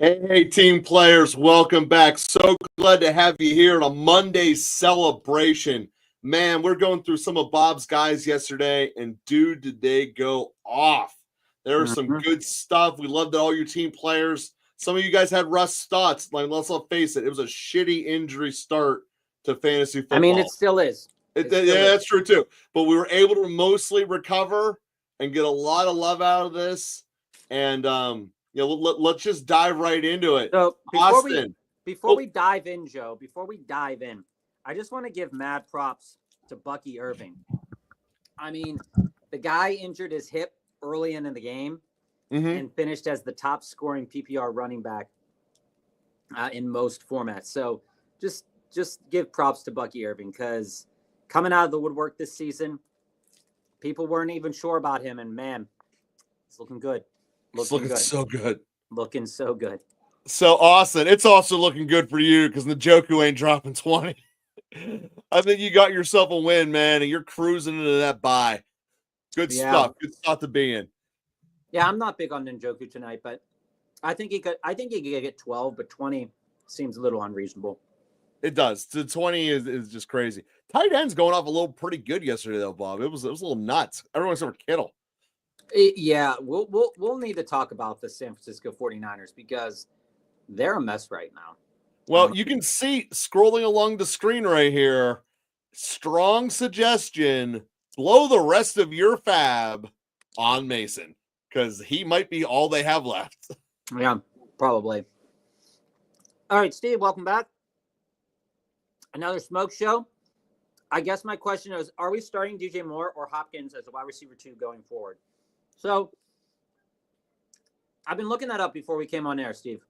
Hey, team players, welcome back. So glad to have you here on a Monday celebration. Man, we're going through some of Bob's guys yesterday, and dude, did they go off. There was some good stuff. We loved all your team players. Some of you guys had rough starts. Like, let's not face it, it was a shitty injury start to fantasy football. I mean, it still is. That's true too. But we were able to mostly recover and get a lot of love out of this. And let's just dive right into it. So Austin. before we dive in, Joe, I just want to give mad props to Bucky Irving. I mean, the guy injured his hip early in the game and finished as the top scoring PPR running back in most formats. So just give props to Bucky Irving, because coming out of the woodwork this season, people weren't even sure about him, and man, it's looking good. Looking good. So good. Looking so good. So, Austin, it's also looking good for you because Njoku ain't dropping 20. I think you got yourself a win, man, and you're cruising into that bye. Good stuff. Good stuff to be in. Yeah, I'm not big on Njoku tonight, but I think he could get 12, but 20 seems a little unreasonable. It does. The 20 is just crazy. Tight end's going off a little pretty good yesterday, though, Bob. It was a little nuts. Everyone except for Kittle. Yeah, we'll need to talk about the San Francisco 49ers because they're a mess right now. Well, you can see scrolling along the screen right here, strong suggestion, blow the rest of your fab on Mason because he might be all they have left. Yeah, probably. All right, Steve, welcome back. Another smoke show. I guess my question is, are we starting DJ Moore or Hopkins as a wide receiver 2 going forward? So I've been looking that up before we came on air, Steve.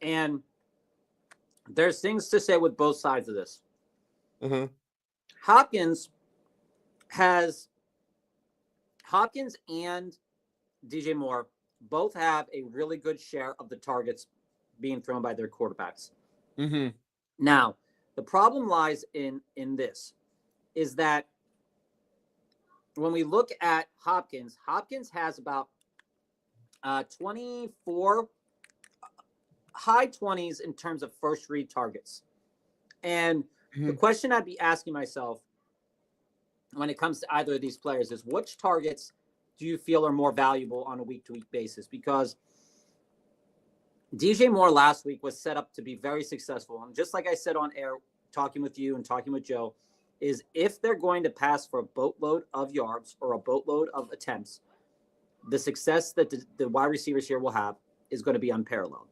And there's things to say with both sides of this. Hopkins and DJ Moore both have a really good share of the targets being thrown by their quarterbacks. Now, the problem lies in this, is that when we look at Hopkins has about 24 high 20s in terms of first read targets. And the question I'd be asking myself when it comes to either of these players is, which targets do you feel are more valuable on a week-to-week basis? Because DJ Moore last week was set up to be very successful. And just like I said on air, talking with you and talking with Joe, is if they're going to pass for a boatload of yards or a boatload of attempts, the success that the wide receivers here will have is going to be unparalleled.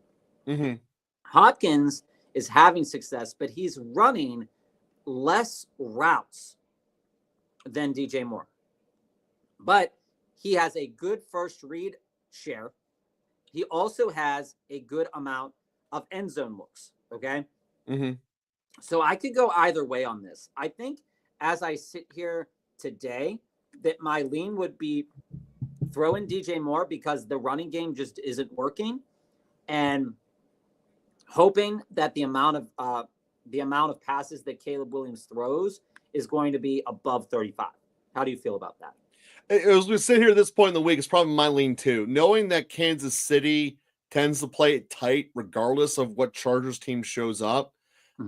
Hopkins is having success, but he's running less routes than DJ Moore. But he has a good first read share. He also has a good amount of end zone looks. Okay. So I could go either way on this. I think as I sit here today, that my lean would be throw in DJ Moore because the running game just isn't working, and hoping that the amount of passes that Caleb Williams throws is going to be above 35. How do you feel about that? As we sit here at this point in the week, it's probably my lean too. Knowing that Kansas City tends to play it tight regardless of what Chargers team shows up,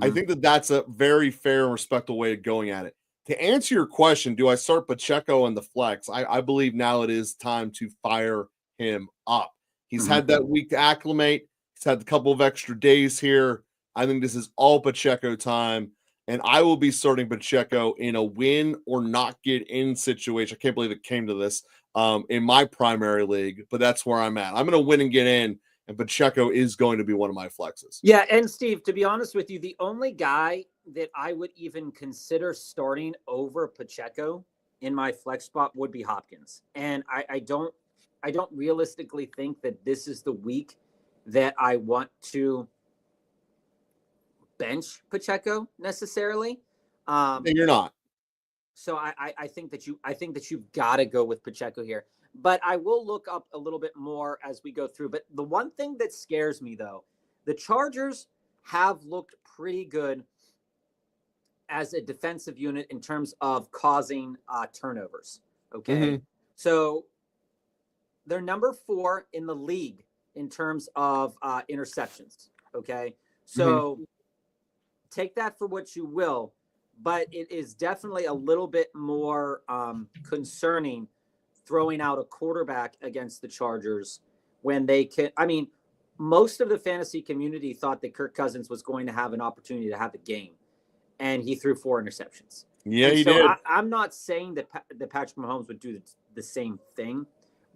I think that's a very fair and respectable way of going at it. To answer your question, do I start Pacheco in the flex? I believe now it is time to fire him up. He's had that week to acclimate. He's had a couple of extra days here. I think this is all Pacheco time, and I will be starting Pacheco in a win or not get in situation. I can't believe it came to this in my primary league, but that's where I'm at. I'm going to win and get in, and Pacheco is going to be one of my flexes. Yeah, and Steve, to be honest with you, the only guy that I would even consider starting over Pacheco in my flex spot would be Hopkins. And I don't realistically think that this is the week that I want to bench Pacheco necessarily. And you're not. So I think that you've got to go with Pacheco here. But I will look up a little bit more as we go through. But the one thing that scares me, though, the Chargers have looked pretty good as a defensive unit in terms of causing turnovers. Okay. So they're number 4 in the league in terms of interceptions. Okay. So take that for what you will, but it is definitely a little bit more concerning throwing out a quarterback against the Chargers when they can. I mean, most of the fantasy community thought that Kirk Cousins was going to have an opportunity to have a game, and he threw 4 interceptions. Yeah, and he so did. I'm not saying that Patrick Mahomes would do the same thing,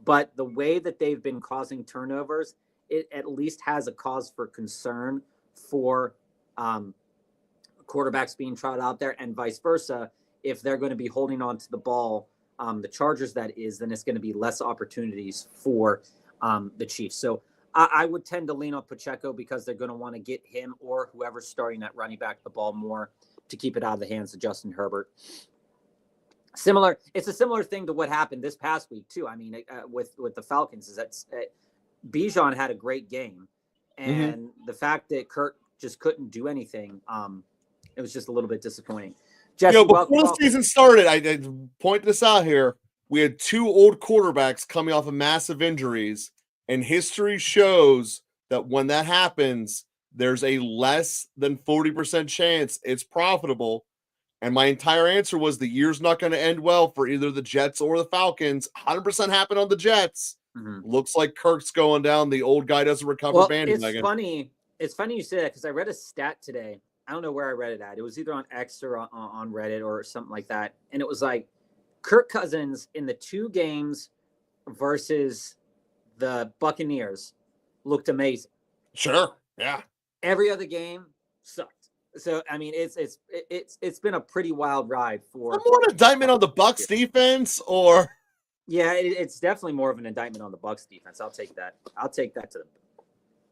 but the way that they've been causing turnovers, it at least has a cause for concern for quarterbacks being trotted out there, and vice versa. If they're going to be holding on to the ball, the Chargers, that is, then it's going to be less opportunities for the Chiefs. So I would tend to lean on Pacheco because they're going to want to get him or whoever's starting at running back the ball more to keep it out of the hands of Justin Herbert. It's a similar thing to what happened this past week too. I mean, with the Falcons, is that Bijan had a great game, and the fact that Kirk just couldn't do anything, it was just a little bit disappointing. Jesse, before the season started, I point this out here. We had 2 old quarterbacks coming off of massive injuries, and history shows that when that happens, there's a less than 40% chance it's profitable. And my entire answer was the year's not going to end well for either the Jets or the Falcons. 100% happened on the Jets. Looks like Kirk's going down. The old guy doesn't recover bandwagon. It's funny you say that because I read a stat today. I don't know where I read it at. It was either on X or on Reddit or something like that. And it was like Kirk Cousins in the 2 games versus the Buccaneers looked amazing. Sure. Yeah. Every other game sucked. So I mean, it's been a pretty wild ride for. More an indictment on the Bucs defense, or yeah, it's definitely more of an indictment on the Bucs defense. I'll take that. I'll take that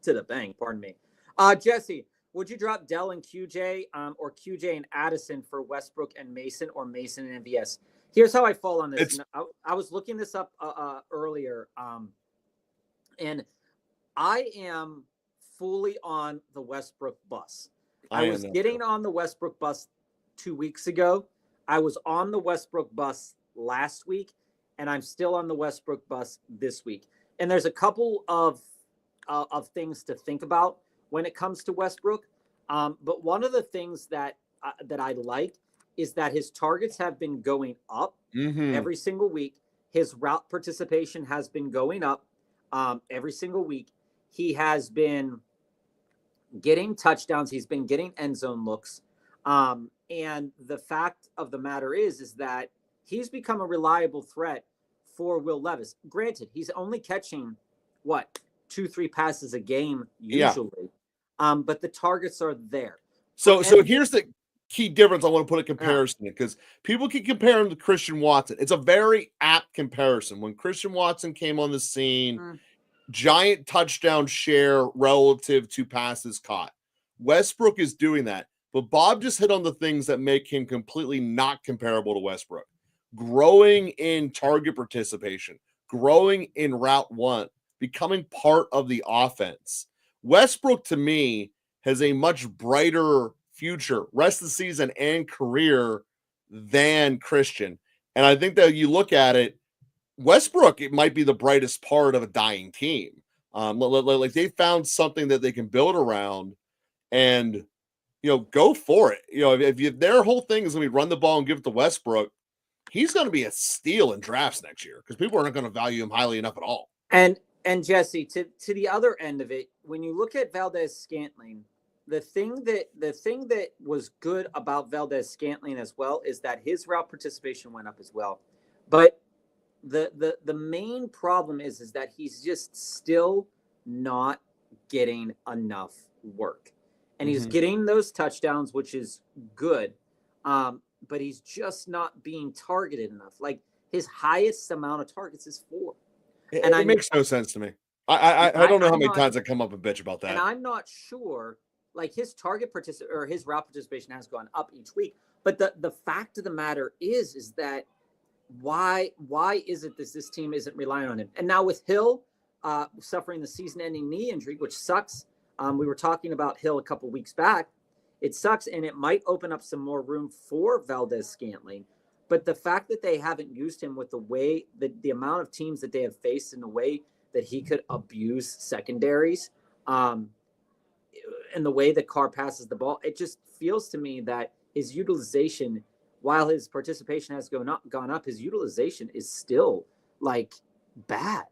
to the bank. Pardon me, Jesse. Would you drop Dell and QJ, or QJ and Addison for Westbrook and Mason, or Mason and MVS? Here's how I fall on this. I was looking this up earlier, and I am fully on the Westbrook bus. I was getting on the Westbrook bus 2 weeks ago. I was on the Westbrook bus last week, and I'm still on the Westbrook bus this week. And there's a couple of things to think about when it comes to Westbrook. But one of the things that I like is that his targets have been going up every single week. His route participation has been going up every single week. He has been getting touchdowns. He's been getting end zone looks. And the fact of the matter is that he's become a reliable threat for Will Levis. Granted, he's only catching 2-3 passes a game usually. But the targets are there. So here's the key difference. I want to put a comparison in, because people keep comparing to Christian Watson. It's a very apt comparison. When Christian Watson came on the scene, giant touchdown share relative to passes caught. Westbrook is doing that. But Bob just hit on the things that make him completely not comparable to Westbrook. Growing in target participation, growing in route one, becoming part of the offense. Westbrook, to me, has a much brighter future, rest of the season and career, than Christian. And I think that you look at it, Westbrook, it might be the brightest part of a dying team. Like they found something that they can build around, and go for it. If their whole thing is going to be run the ball and give it to Westbrook, he's going to be a steal in drafts next year because people aren't going to value him highly enough at all. And Jesse, to the other end of it, when you look at Valdez-Scantling, the thing that was good about Valdez-Scantling as well is that his route participation went up as well. But the main problem is that he's just still not getting enough work. And he's getting those touchdowns, which is good. But he's just not being targeted enough. Like, his highest amount of targets is 4. And it makes no sense to me. I don't know how many times I come up and bitch about that. And I'm not sure, like, his his route participation has gone up each week. But the fact of the matter is that why is it that this team isn't relying on him? And now with Hill suffering the season-ending knee injury, which sucks. We were talking about Hill a couple weeks back. It sucks, and it might open up some more room for Valdez-Scantling. But the fact that they haven't used him with the way the amount of teams that they have faced and the way that he could abuse secondaries. And the way that Carr passes the ball, it just feels to me that his utilization, while his participation has gone up, his utilization is still like bad.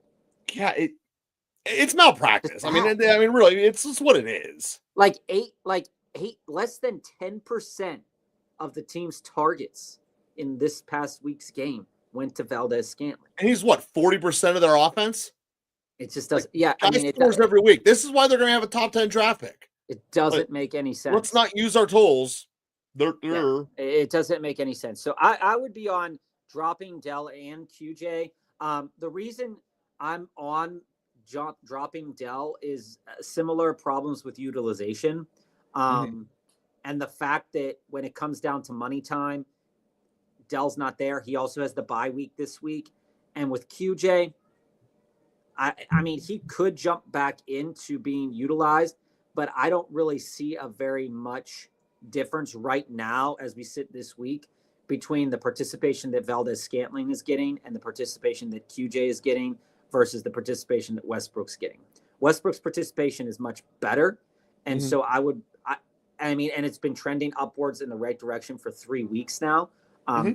Yeah, it's malpractice. I mean, really, it's just what it is. Like less than 10% of the team's targets in this past week's game went to Valdez-Scantling. And he's what, 40% of their offense? It just doesn't. Yeah, I mean, it scores every week. This is why they're going to have a top 10 draft pick. It doesn't make any sense. Let's not use our tools. Yeah, it doesn't make any sense. So I would be on dropping Dell and QJ. The reason I'm on dropping Dell is similar problems with utilization. And the fact that when it comes down to money time, Dell's not there. He also has the bye week this week. And with QJ, I mean, he could jump back into being utilized, but I don't really see a very much difference right now as we sit this week between the participation that Valdez-Scantling is getting and the participation that QJ is getting versus the participation that Westbrook's getting. Westbrook's participation is much better. And so I mean, and it's been trending upwards in the right direction for 3 weeks now.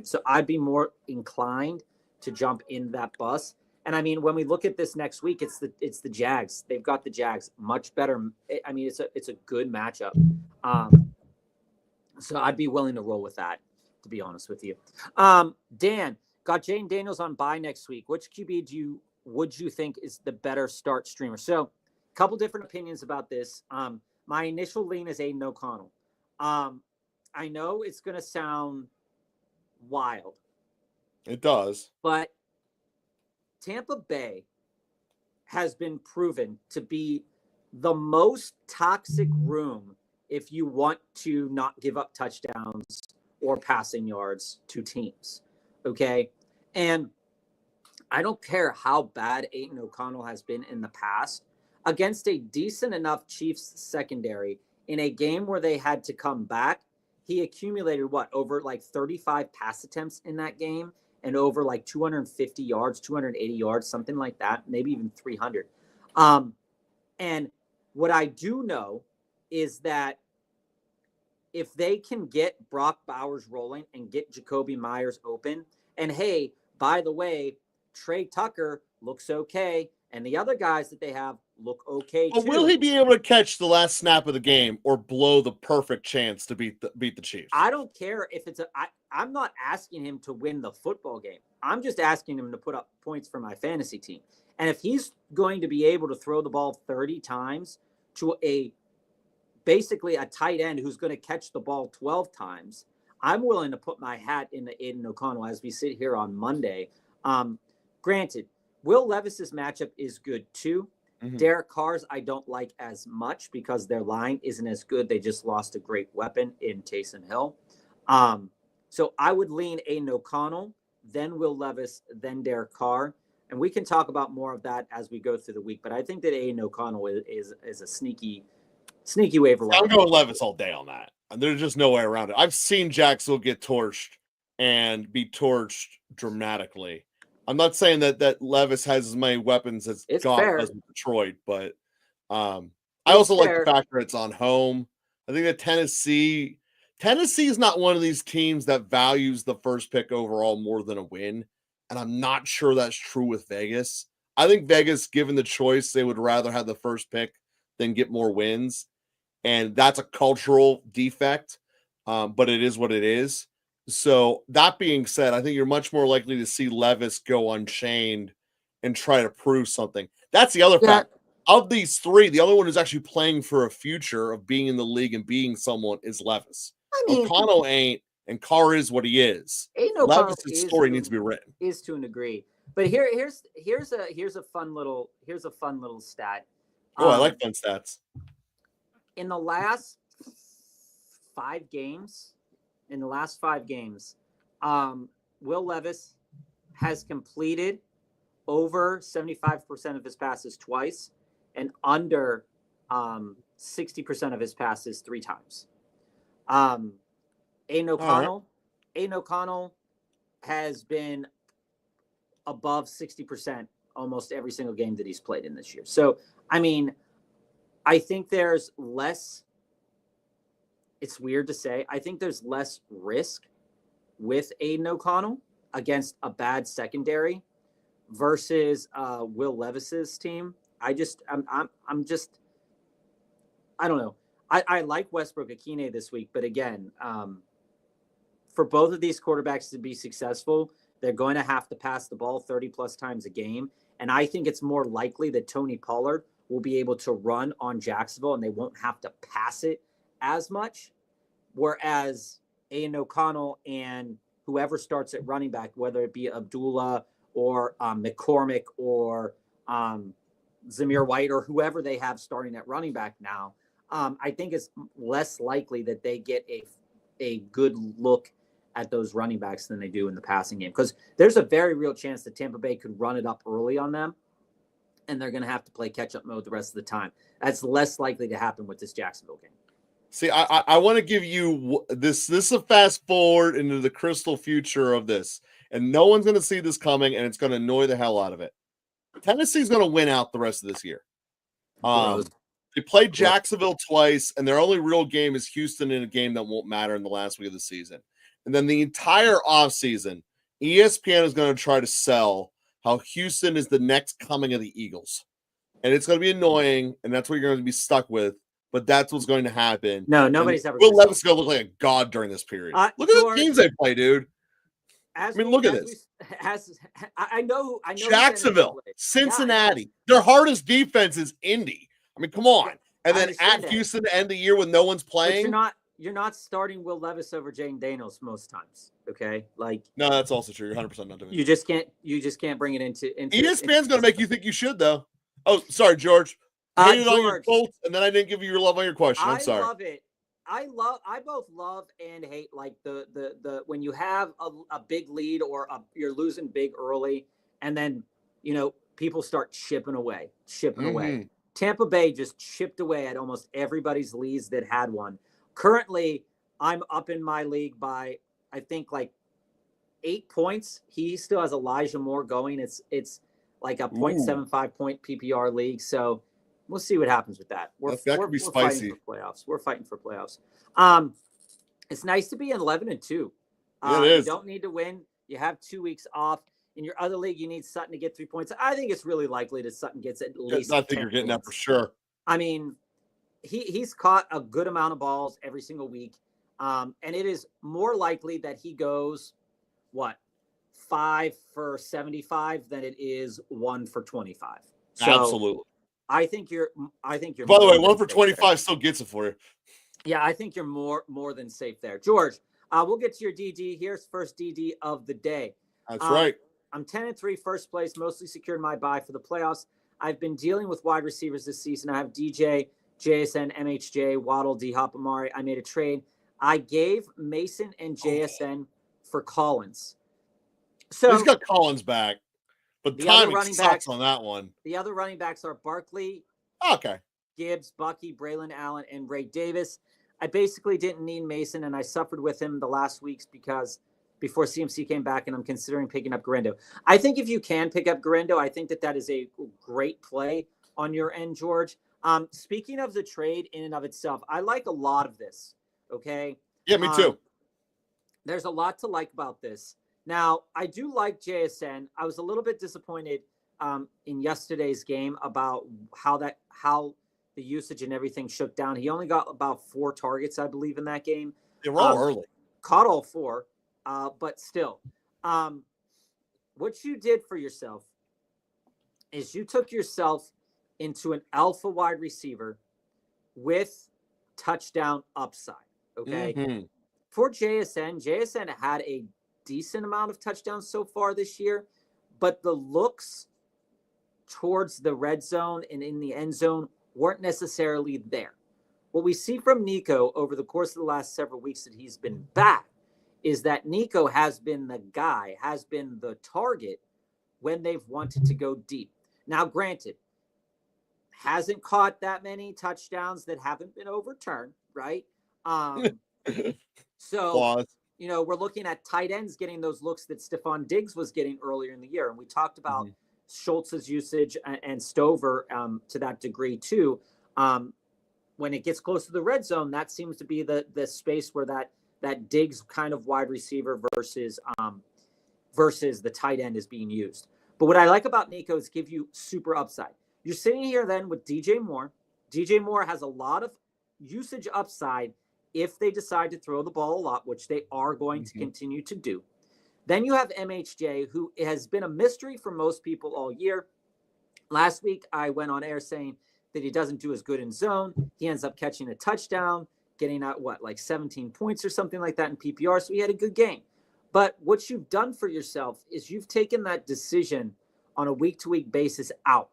So I'd be more inclined to jump in that bus. And I mean, when we look at this next week, it's the Jags. They've got the Jags much better. I mean, it's a good matchup. So I'd be willing to roll with that, to be honest with you. Dan, got Jane Daniels on bye next week. Which QB would you think is the better start streamer? So a couple different opinions about this. My initial lean is Aiden O'Connell. I know it's going to sound wild. It does. But Tampa Bay has been proven to be the most toxic room if you want to not give up touchdowns or passing yards to teams. Okay. And I don't care how bad Aiden O'Connell has been in the past against a decent enough Chiefs secondary in a game where they had to come back. He accumulated over like 35 pass attempts in that game and over like 250 yards, 280 yards, something like that, maybe even 300. And what I do know is that if they can get Brock Bowers rolling and get Jacoby Myers open, and hey, by the way, Trey Tucker looks okay, and the other guys that they have look okay too. But will he be able to catch the last snap of the game or blow the perfect chance to beat the Chiefs? I don't care if it's I'm not asking him to win the football game. I'm just asking him to put up points for my fantasy team. And if he's going to be able to throw the ball 30 times to basically a tight end who's going to catch the ball 12 times, I'm willing to put my hat in the Aiden O'Connell as we sit here on Monday. Granted, Will Levis's matchup is good too. Derek Carr's I don't like as much because their line isn't as good. They just lost a great weapon in Taysom Hill. So I would lean Aiden O'Connell, then Will Levis, then Derek Carr. And we can talk about more of that as we go through the week. But I think that Aiden O'Connell is a sneaky waiver wire. I'm going Levis all day on that. There's just no way around it. I've seen Jacksonville get torched and be torched dramatically. I'm not saying that Levis has as many weapons as Goff does with Detroit, but I also like the fact that it's on home. I think that Tennessee is not one of these teams that values the first pick overall more than a win, and I'm not sure that's true with Vegas. I think Vegas, given the choice, they would rather have the first pick than get more wins, and that's a cultural defect, but it is what it is. So that being said, I think you're much more likely to see Levis go unchained and try to prove something. That's the other fact. Of these three, the only one who's actually playing for a future of being in the league and being someone is Levis. O'Connell ain't, and Carr is what he is. Levis's story needs to be written. Is to a degree. But here's a fun little stat. Oh, I like fun stats. In the last 5 games, Will Levis has completed over 75% of his passes twice and under 60% of his passes 3 times. Aiden O'Connell has been above 60% almost every single game that he's played in this year. So, I mean, I think there's less, it's weird to say, I think there's less risk with Aiden O'Connell against a bad secondary versus Will Levis's team. I don't know. I like Westbrook Akine this week, but again, for both of these quarterbacks to be successful, they're going to have to pass the ball 30 plus times a game. And I think it's more likely that Tony Pollard will be able to run on Jacksonville and they won't have to pass it as much. Whereas Aiden O'Connell and whoever starts at running back, whether it be Abdullah or McCormick or Zamir White or whoever they have starting at running back now, I think it's less likely that they get a good look at those running backs than they do in the passing game. Because there's a very real chance that Tampa Bay could run it up early on them, and they're going to have to play catch-up mode the rest of the time. That's less likely to happen with this Jacksonville game. See, I want to give you this. This is a fast forward into the crystal future of this, and no one's going to see this coming, and it's going to annoy the hell out of it. Tennessee's going to win out the rest of this year. They played Jacksonville twice, and their only real game is Houston in a game that won't matter in the last week of the season. And then the entire offseason, ESPN is going to try to sell how Houston is the next coming of the Eagles. And it's going to be annoying, and that's what you're going to be stuck with. But that's what's going to happen. No, nobody's ever. Will Levis is going to look like a god during this period. Look at the teams they play, dude. Look at this. I know. Jacksonville, Cincinnati. Their hardest defense is Indy. I mean, come on. And then at Houston to end the year when no one's playing. But you're not starting Will Levis over Jane Daniels most times. Okay, no, that's also true. You're 100% not doing it. You just can't bring it into ESPN's going to make you think you should though. Oh, sorry, George. Hated on your Colts, and then I didn't give you your love on your question. I'm sorry. I love it. I both love and hate the when you have a big lead or you're losing big early, and then people start chipping away. Tampa Bay just chipped away at almost everybody's leads that had one. Currently, I'm up in my league by I think 8 points. He still has Elijah Moore going. It's like a 0.75 point PPR league. So we'll see what happens with that. That could be spicy. We're fighting for playoffs. It's nice to be 11-2. It is. You don't need to win. You have 2 weeks off. In your other league, you need Sutton to get 3 points. I think it's really likely that Sutton gets at least. I think you're getting that for sure. I mean, he's caught a good amount of balls every single week, and it is more likely that he goes 5 for 75 than it is 1 for 25. So absolutely. I think you're. By the way, 1 for 25 still gets it for you. Yeah, I think you're more than safe there, George. We'll get to your DD. Here's first DD of the day. That's right. I'm 10-3, first place, mostly secured my bye for the playoffs. I've been dealing with wide receivers this season. I have DJ, JSN, MHJ, Waddle, D-Hop, Amari. I made a trade. I gave Mason and JSN for Collins. So he's got Collins back, but timing sucks on that one. The other running backs are Barkley, Gibbs, Bucky, Braylon Allen, and Ray Davis. I basically didn't need Mason, and I suffered with him the last weeks before CMC came back, and I'm considering picking up Garendo. I think if you can pick up Garendo, I think that is a great play on your end, George. Speaking of the trade in and of itself, I like a lot of this, okay? Yeah, me too. There's a lot to like about this. Now, I do like JSN. I was a little bit disappointed in yesterday's game about how the usage and everything shook down. He only got about 4 targets, I believe, in that game. They were all early. Caught all 4. But still, what you did for yourself is you took yourself into an alpha wide receiver with touchdown upside. Okay. Mm-hmm. For JSN had a decent amount of touchdowns so far this year, but the looks towards the red zone and in the end zone weren't necessarily there. What we see from Nico over the course of the last several weeks that he's been back is that Nico has been the guy, has been the target when they've wanted to go deep. Now, granted, hasn't caught that many touchdowns that haven't been overturned, right? So, we're looking at tight ends getting those looks that Stephon Diggs was getting earlier in the year. And we talked about Schultz's usage and Stover to that degree too. When it gets close to the red zone, that seems to be the space where that Diggs kind of wide receiver versus the tight end is being used. But what I like about Nico is give you super upside. You're sitting here then with DJ Moore. DJ Moore has a lot of usage upside if they decide to throw the ball a lot, which they are going to continue to do. Then you have MHJ, who has been a mystery for most people all year. Last week, I went on air saying that he doesn't do as good in zone. He ends up catching a touchdown, getting out, like 17 points or something like that in PPR. So he had a good game. But what you've done for yourself is you've taken that decision on a week-to-week basis out.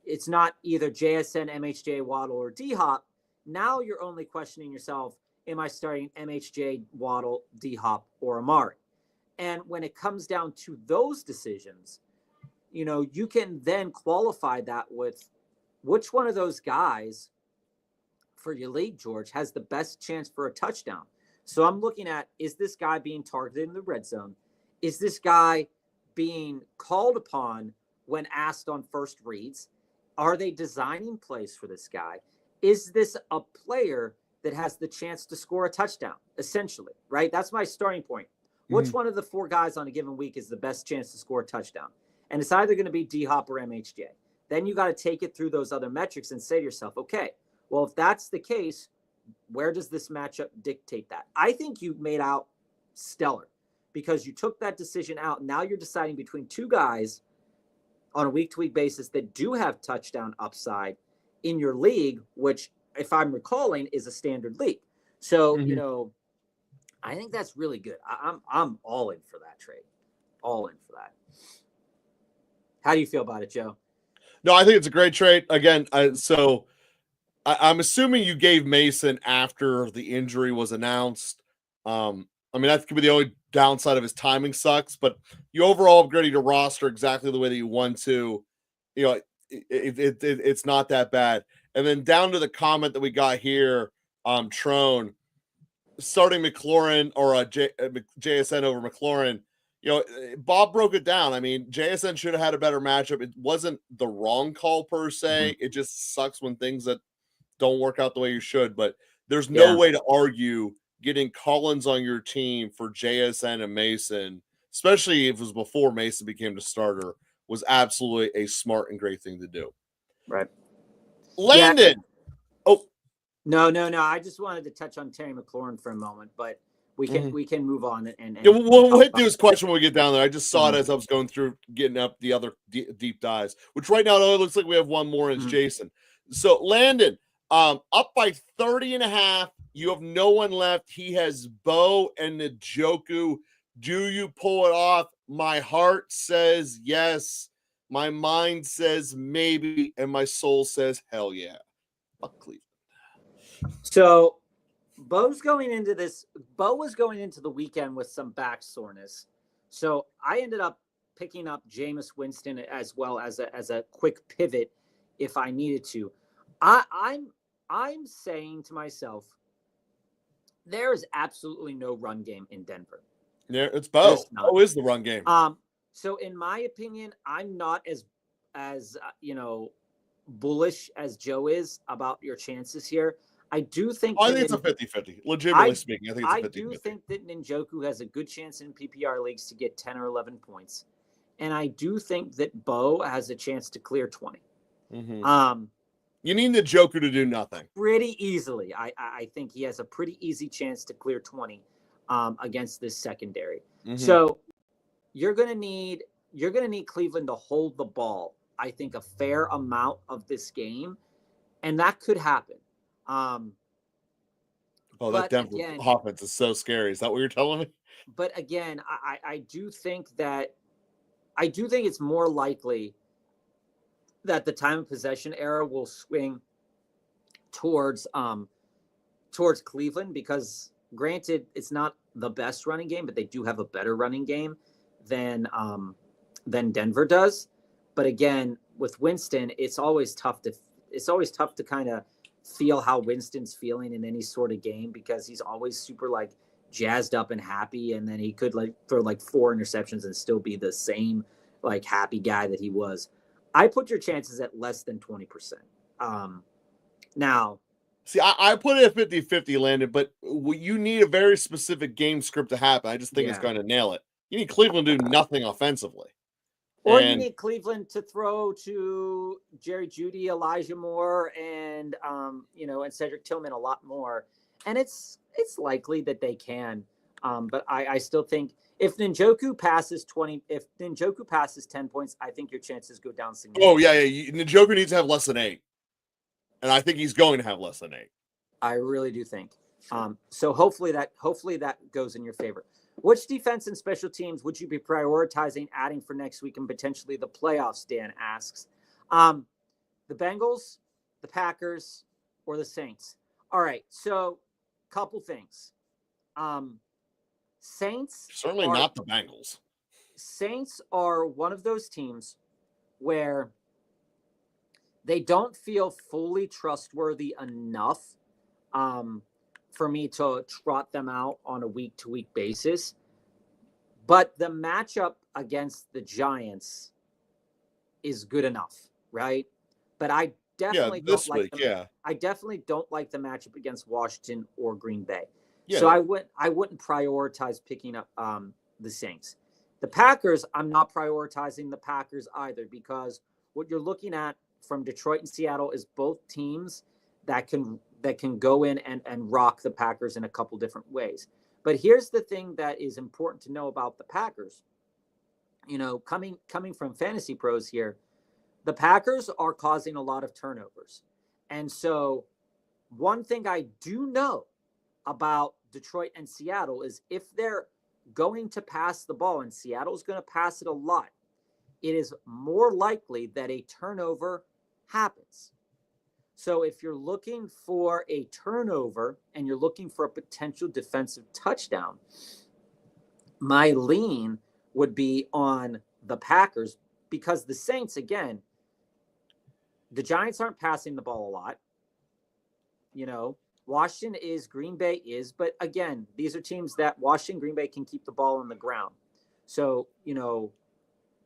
It's not either JSN, MHJ, Waddle, or D-Hop. Now you're only questioning yourself, am I starting MHJ, Waddle, D-Hop, or Amari? And when it comes down to those decisions, you can then qualify that with which one of those guys for your league, George, has the best chance for a touchdown. So I'm looking at, is this guy being targeted in the red zone? Is this guy being called upon when asked on first reads? Are they designing plays for this guy? Is this a player that has the chance to score a touchdown, essentially, right? That's my starting point. Which one of the 4 guys on a given week is the best chance to score a touchdown? And it's either going to be D-Hop or MHJ. Then you got to take it through those other metrics and say to yourself, okay, well, if that's the case, where does this matchup dictate that? I think you made out stellar because you took that decision out. Now you're deciding between 2 guys on a week-to-week basis that do have touchdown upside in your league, which, if I'm recalling, is a standard league. So, I think that's really good. I'm all in for that trade. All in for that. How do you feel about it, Joe? No, I think it's a great trade. Again, I'm assuming you gave Mason after the injury was announced. That could be the only downside of his timing sucks, but you overall upgraded your roster exactly the way that you want to. It's not that bad. And then down to the comment that we got here, Trone, starting McLaurin or JSN over McLaurin, Bob broke it down. I mean, JSN should have had a better matchup. It wasn't the wrong call per se. It just sucks when things that don't work out the way you should. But there's no way to argue getting Collins on your team for JSN and Mason, especially if it was before Mason became the starter, was absolutely a smart and great thing to do. Right. Landon. Yeah. No. I just wanted to touch on Terry McLaurin for a moment, but we can move on and we'll hit this question when we get down there. I just saw it as I was going through getting up the other deep dives, which right now it looks like we have one more, and it's Jason. So Landon, up by 30.5. You have no one left. He has Bo and Njoku. Do you pull it off? My heart says yes. My mind says maybe, and my soul says hell yeah. Fuck Cleveland. So Bo was going into the weekend with some back soreness. So I ended up picking up Jameis Winston as well as a quick pivot if I needed to. I'm saying to myself, there is absolutely no run game in Denver. Yeah, it's Bo. Bo is the run game. So in my opinion, I'm not as bullish as Joe is about your chances here. I do think I think it's a 50-50. Legitimately speaking, I think it's a 50-50. I do think that Njoku has a good chance in PPR leagues to get 10 or 11 points. And I do think that Bo has a chance to clear 20. You need Njoku to do nothing. Pretty easily. I think he has a pretty easy chance to clear 20 against this secondary. So you're gonna need Cleveland to hold the ball, I think, a fair amount of this game. And that could happen. That Denver offense is so scary. Is that what you're telling me? But again, I do think it's more likely that the time of possession era will swing towards Cleveland, because granted, it's not the best running game, but they do have a better running game than Denver does. But again, with Winston, it's always tough to kind of feel how Winston's feeling in any sort of game, because he's always super jazzed up and happy, and then he could throw 4 interceptions and still be the same like happy guy that he was. I put your chances at less than 20%. Now, see, I put it at 50-50, Landon, but you need a very specific game script to happen. I just think it's going to nail it. You need Cleveland to do nothing offensively. Or you need Cleveland to throw to Jerry Jeudy, Elijah Moore, and and Cedric Tillman a lot more. And it's likely that they can. But I still think if Njoku passes 10 points, I think your chances go down significantly. Oh, yeah. Njoku needs to have less than 8. And I think he's going to have less than 8. I really do think. So hopefully that goes in your favor. Which defense and special teams would you be prioritizing adding for next week and potentially the playoffs, Dan asks. The Bengals, the Packers, or the Saints? All right, so couple things. Saints. Certainly not the Bengals. Saints are one of those teams where they don't feel fully trustworthy enough for me to trot them out on a week-to-week basis. But the matchup against the Giants is good enough, right? But I definitely I definitely don't like the matchup against Washington or Green Bay. Yeah. So I wouldn't prioritize picking up the Saints. The Packers, I'm not prioritizing the Packers either, because what you're looking at from Detroit and Seattle is both teams that can go in and rock the Packers in a couple different ways. But here's the thing that is important to know about the Packers. Coming from Fantasy Pros here, the Packers are causing a lot of turnovers. And so one thing I do know about Detroit and Seattle is if they're going to pass the ball, and Seattle's going to pass it a lot, it is more likely that a turnover happens. So if you're looking for a turnover and you're looking for a potential defensive touchdown, my lean would be on the Packers, because the Saints, again, the Giants aren't passing the ball a lot. Washington is, Green Bay is, but again, these are teams that Washington, Green Bay can keep the ball on the ground. So,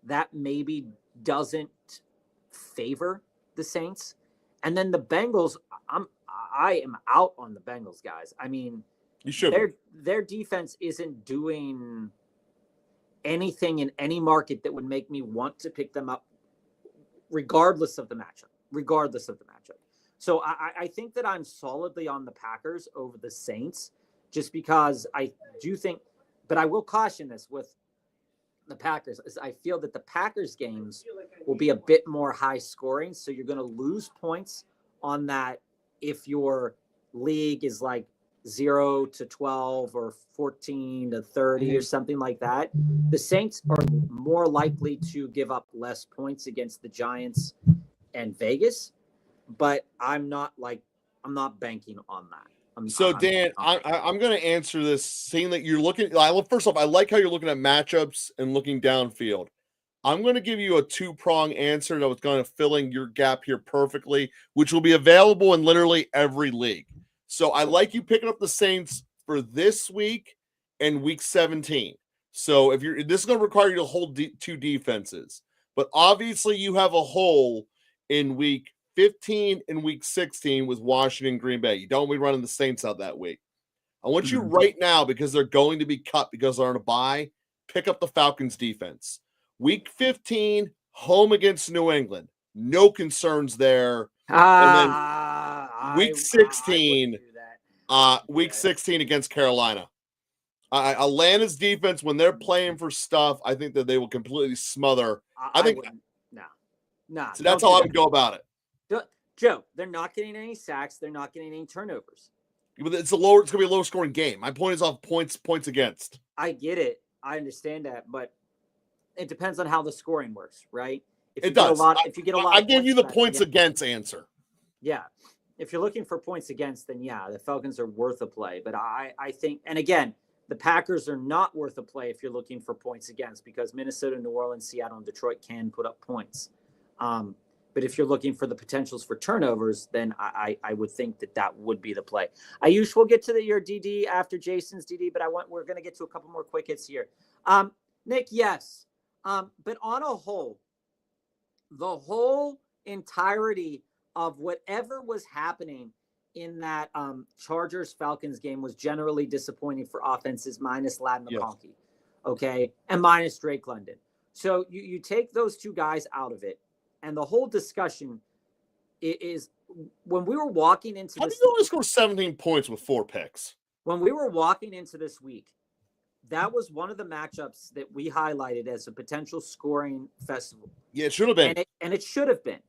that maybe doesn't favor the Saints. And then the Bengals, I am out on the Bengals, guys. I mean, you should. Their defense isn't doing anything in any market that would make me want to pick them up, regardless of the matchup. So I think that I'm solidly on the Packers over the Saints, just because I do think, but I will caution this with the Packers, is I feel that the Packers games will be a bit more high scoring. So you're going to lose points on that if your league is like 0-12 or 14-30 or something like that. The Saints are more likely to give up less points against the Giants and Vegas, but I'm not banking on that. Dan, I'm going to answer this saying that you're looking. First off, I like how you're looking at matchups and looking downfield. I'm going to give you a 2-prong answer that was going to fill in your gap here perfectly, which will be available in literally every league. So I like you picking up the Saints for this week and week 17. So this is going to require you to hold 2 defenses, but obviously you have a hole in week 15 and week 16 with Washington and Green Bay. You don't be running the Saints out that week. I want you right now, because they're going to be cut because they're on a bye, pick up the Falcons defense. Week 15, home against New England. No concerns there. And then week 16, week 16 against Carolina. Atlanta's defense, when they're playing for stuff, I think that they will completely smother. No. So that's how I would go about it. Joe, they're not getting any sacks. They're not getting any turnovers. It's going to be a low scoring game. My point is off points against. I get it. I understand that, but it depends on how the scoring works, right? It does. If you get a lot, I gave you the points against answer. Yeah. If you're looking for points against, then yeah, the Falcons are worth a play. But I think, and again, the Packers are not worth a play if you're looking for points against, because Minnesota, New Orleans, Seattle, and Detroit can put up points. But if you're looking for the potentials for turnovers, then I would think that would be the play. Ayush, we'll get to your DD after Jason's DD, but we're going to get to a couple more quick hits here. Nick, yes, But on a whole, the whole entirety of whatever was happening in that Chargers-Falcons game was generally disappointing for offenses minus Ladd McConkey, okay, and minus Drake London. So you take those two guys out of it, and the whole discussion is when we were walking into How this. did you only score 17 points with 4 picks? When we were walking into this week, that was one of the matchups that we highlighted as a potential scoring festival. Yeah, it should have been. And it should have been.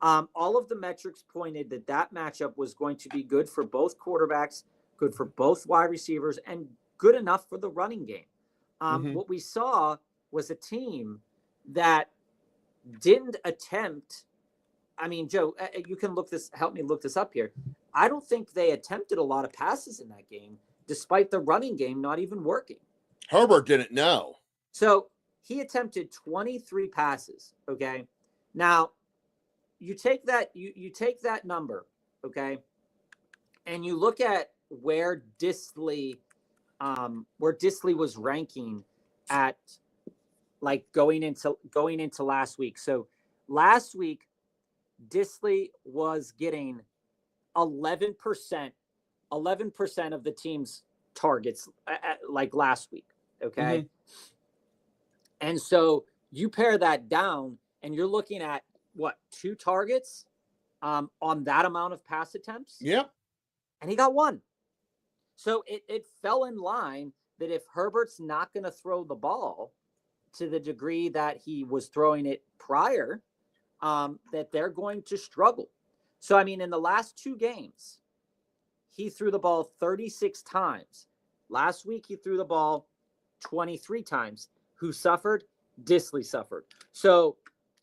All of the metrics pointed that matchup was going to be good for both quarterbacks, good for both wide receivers, and good enough for the running game. What we saw was a team that didn't attempt. I mean, Joe, you can help me look this up here. I don't think they attempted a lot of passes in that game, despite the running game not even working. Herbert didn't know. So he attempted 23 passes. Okay. Now you take that, you take that number. Okay. And you look at where Dissly was ranking at, like, going into last week. So last week, Dissly was getting 11% of the team's targets like last week. Okay. And so you pare that down and you're looking at what, 2 targets on that amount of pass attempts. Yep. And he got 1. So it fell in line that if Herbert's not going to throw the ball to the degree that he was throwing it prior, that they're going to struggle. So, I mean, in the last 2 games, he threw the ball 36 times. Last week, he threw the ball 23 times. Who suffered? Dissly suffered. So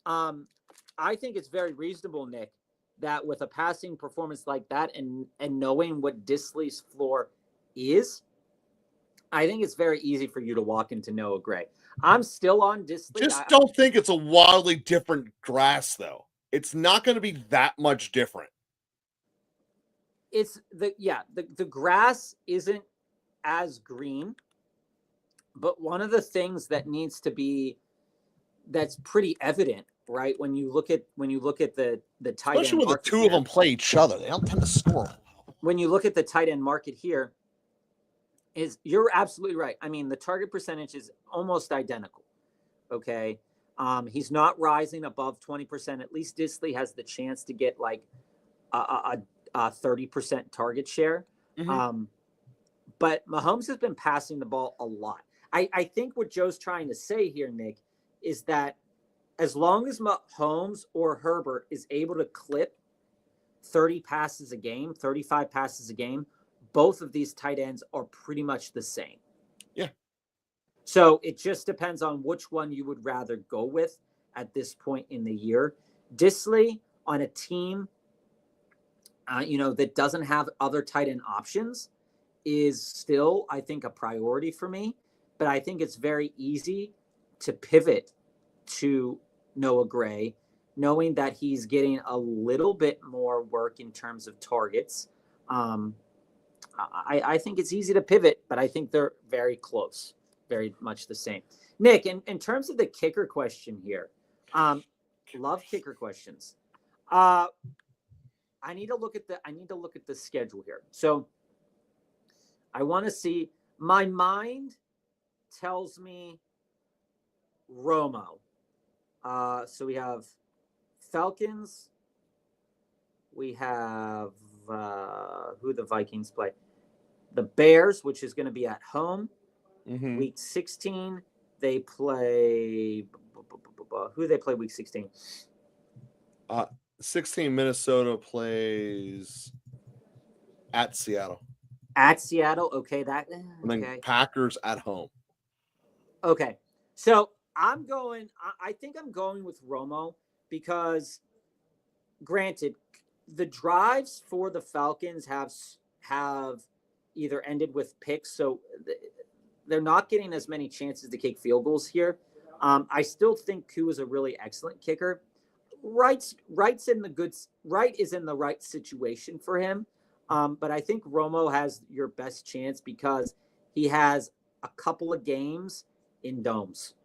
I think it's very reasonable, Nick, that with a passing performance like that and knowing what Dissly's floor is, I think it's very easy for you to walk into Noah Gray. I'm still on Dissly. Just don't think it's a wildly different grass, though. It's not going to be that much different. It's the grass isn't as green, but one of the things that needs to be, that's pretty evident, right? When you look at the tight especially end, when the two of them play each other, they don't tend to score. When you look at the tight end market here, you're absolutely right. I mean, the target percentage is almost identical. Okay. He's not rising above 20%. At least Dissly has the chance to get like a 30% target share. But Mahomes has been passing the ball a lot. I think what Joe's trying to say here, Nick, is that as long as Mahomes or Herbert is able to clip 30 passes a game, 35 passes a game, both of these tight ends are pretty much the same. Yeah. So it just depends on which one you would rather go with at this point in the year. Dissly on a team, that doesn't have other tight end options is still, I think, a priority for me. But I think it's very easy to pivot to Noah Gray, knowing that he's getting a little bit more work in terms of targets. I think it's easy to pivot, but I think they're very close, very much the same. Nick, in terms of the kicker question here, love kicker questions. I need to look at the schedule here. So I want to see. My mind tells me Romo. So we have Falcons. We have who the Vikings play. The Bears, which is going to be at home. Week 16, they play. Who do they play week 16? 16, Minnesota plays at Seattle. At Seattle, okay. And then Packers at home. Okay, so I think I'm going with Romo because, granted, the drives for the Falcons have either ended with picks, so they're not getting as many chances to kick field goals here. I still think Koo is a really excellent kicker. Wright is in the right situation for him, but I think Romo has your best chance because he has a couple of games in domes.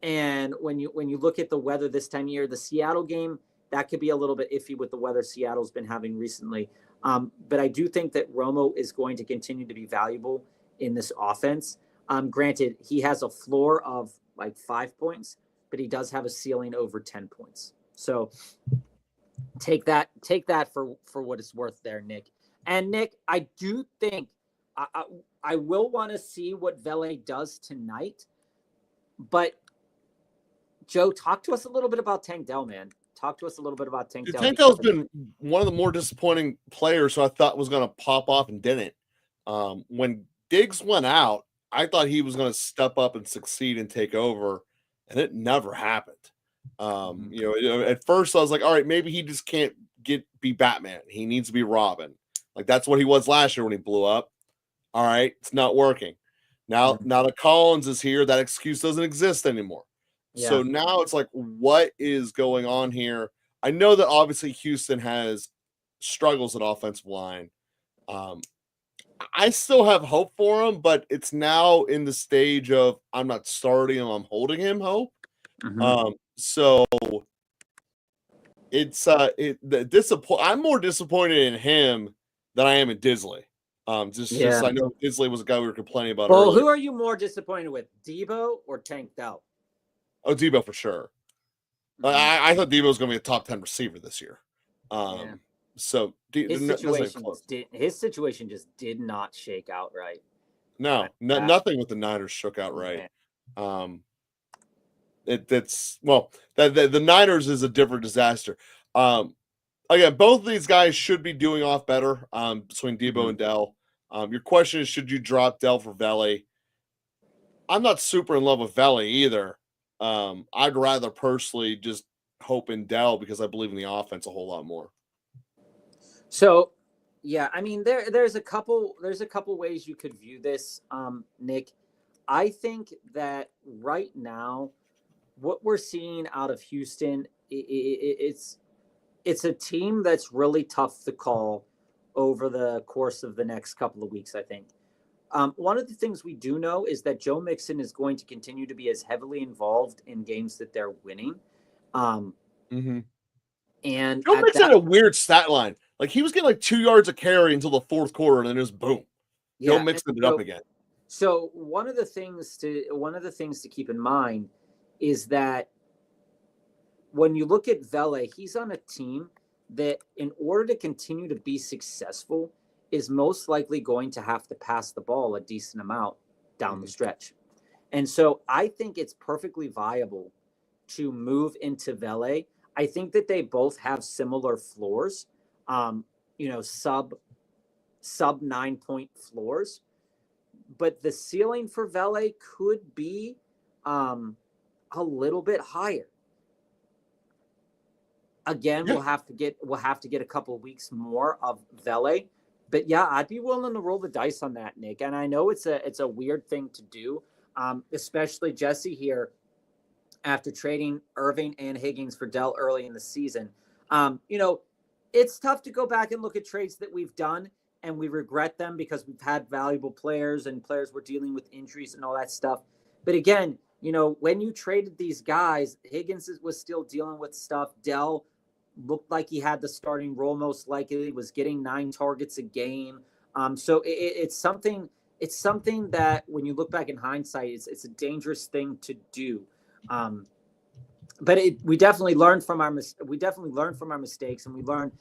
And when you look at the weather this time of year, the Seattle game, that could be a little bit iffy with the weather Seattle's been having recently. But I do think that Romo is going to continue to be valuable in this offense. Granted, he has a floor of like 5 points, but he does have a ceiling over 10 points. So take that for what it's worth there, Nick. And Nick, I do think I will want to see what Vele does tonight. But Joe, talk to us a little bit about Tank Dell, man. Talk to us a little bit about Tank Dell. Tank Dell's been one of the more disappointing players who I thought was going to pop off and didn't. When Diggs went out, I thought he was going to step up and succeed and take over, and it never happened. At first I was like, all right, maybe he just can't be Batman. He needs to be Robin. Like that's what he was last year when he blew up. All right, it's not working. Now that Collins is here, that excuse doesn't exist anymore. Yeah. So now it's like, what is going on here? I know that obviously Houston has struggles at offensive line. I still have hope for him, but it's now in the stage of I'm not starting him, I'm holding him hope. So it's I'm more disappointed in him than I am in Disley. Just I know Disley was a guy we were complaining about earlier. Who are you more disappointed with, Debo or Tank Dell? Oh, Debo for sure. I thought Debo was going to be a top 10 receiver this year. So his situation just did not shake out right. Nothing with the Niners shook out right. The Niners is a different disaster. Again, both of these guys should be doing off better between Debo and Dell. Your question is, should you drop Dell for Vele? I'm not super in love with Vele either. I'd rather personally just hope in Dell because I believe in the offense a whole lot more. So, yeah, I mean, there's a couple ways you could view this, Nick. I think that right now, what we're seeing out of Houston, it's a team that's really tough to call over the course of the next couple of weeks, I think. One of the things we do know is that Joe Mixon is going to continue to be as heavily involved in games that they're winning. And Joe Mixon had a weird stat line. Like he was getting like 2 yards a carry until the fourth quarter, and then it was boom. Joe Mixon it up again. So one of the things to keep in mind is that when you look at Vele, he's on a team that in order to continue to be successful is most likely going to have to pass the ball a decent amount down the stretch. And so I think it's perfectly viable to move into Vele. I think that they both have similar floors, sub 9-point floors, but the ceiling for Vele could be a little bit higher. Again, we'll have to get a couple of weeks more of Vele. But yeah, I'd be willing to roll the dice on that, Nick. And I know it's a weird thing to do, especially Jesse here after trading Irving and Higgins for Dell early in the season. It's tough to go back and look at trades that we've done and we regret them because we've had valuable players and players were dealing with injuries and all that stuff. But again, when you traded these guys, Higgins was still dealing with stuff. Dell looked like he had the starting role, most likely was getting 9 targets a game. So it's something that when you look back in hindsight, it's a dangerous thing to do. But we definitely learned from our mistakes, and we learned,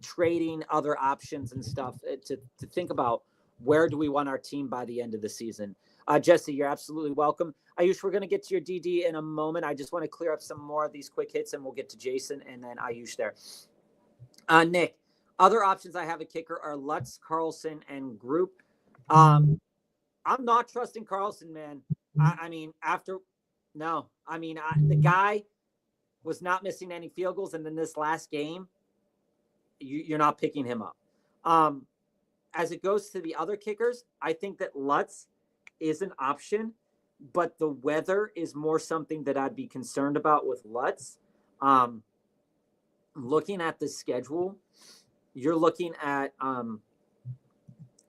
trading other options and stuff to think about where do we want our team by the end of the season. Jesse, you're absolutely welcome. Ayush, we're going to get to your DD in a moment. I just want to clear up some more of these quick hits, and we'll get to Jason and then Ayush there. Nick, other options I have a kicker are Lutz, Carlson, and Group. I'm not trusting Carlson, man. The guy was not missing any field goals, and then this last game, you're not picking him up. As it goes to the other kickers, I think that Lutz is an option, but the weather is more something that I'd be concerned about with Lutz. Looking at the schedule, you're looking at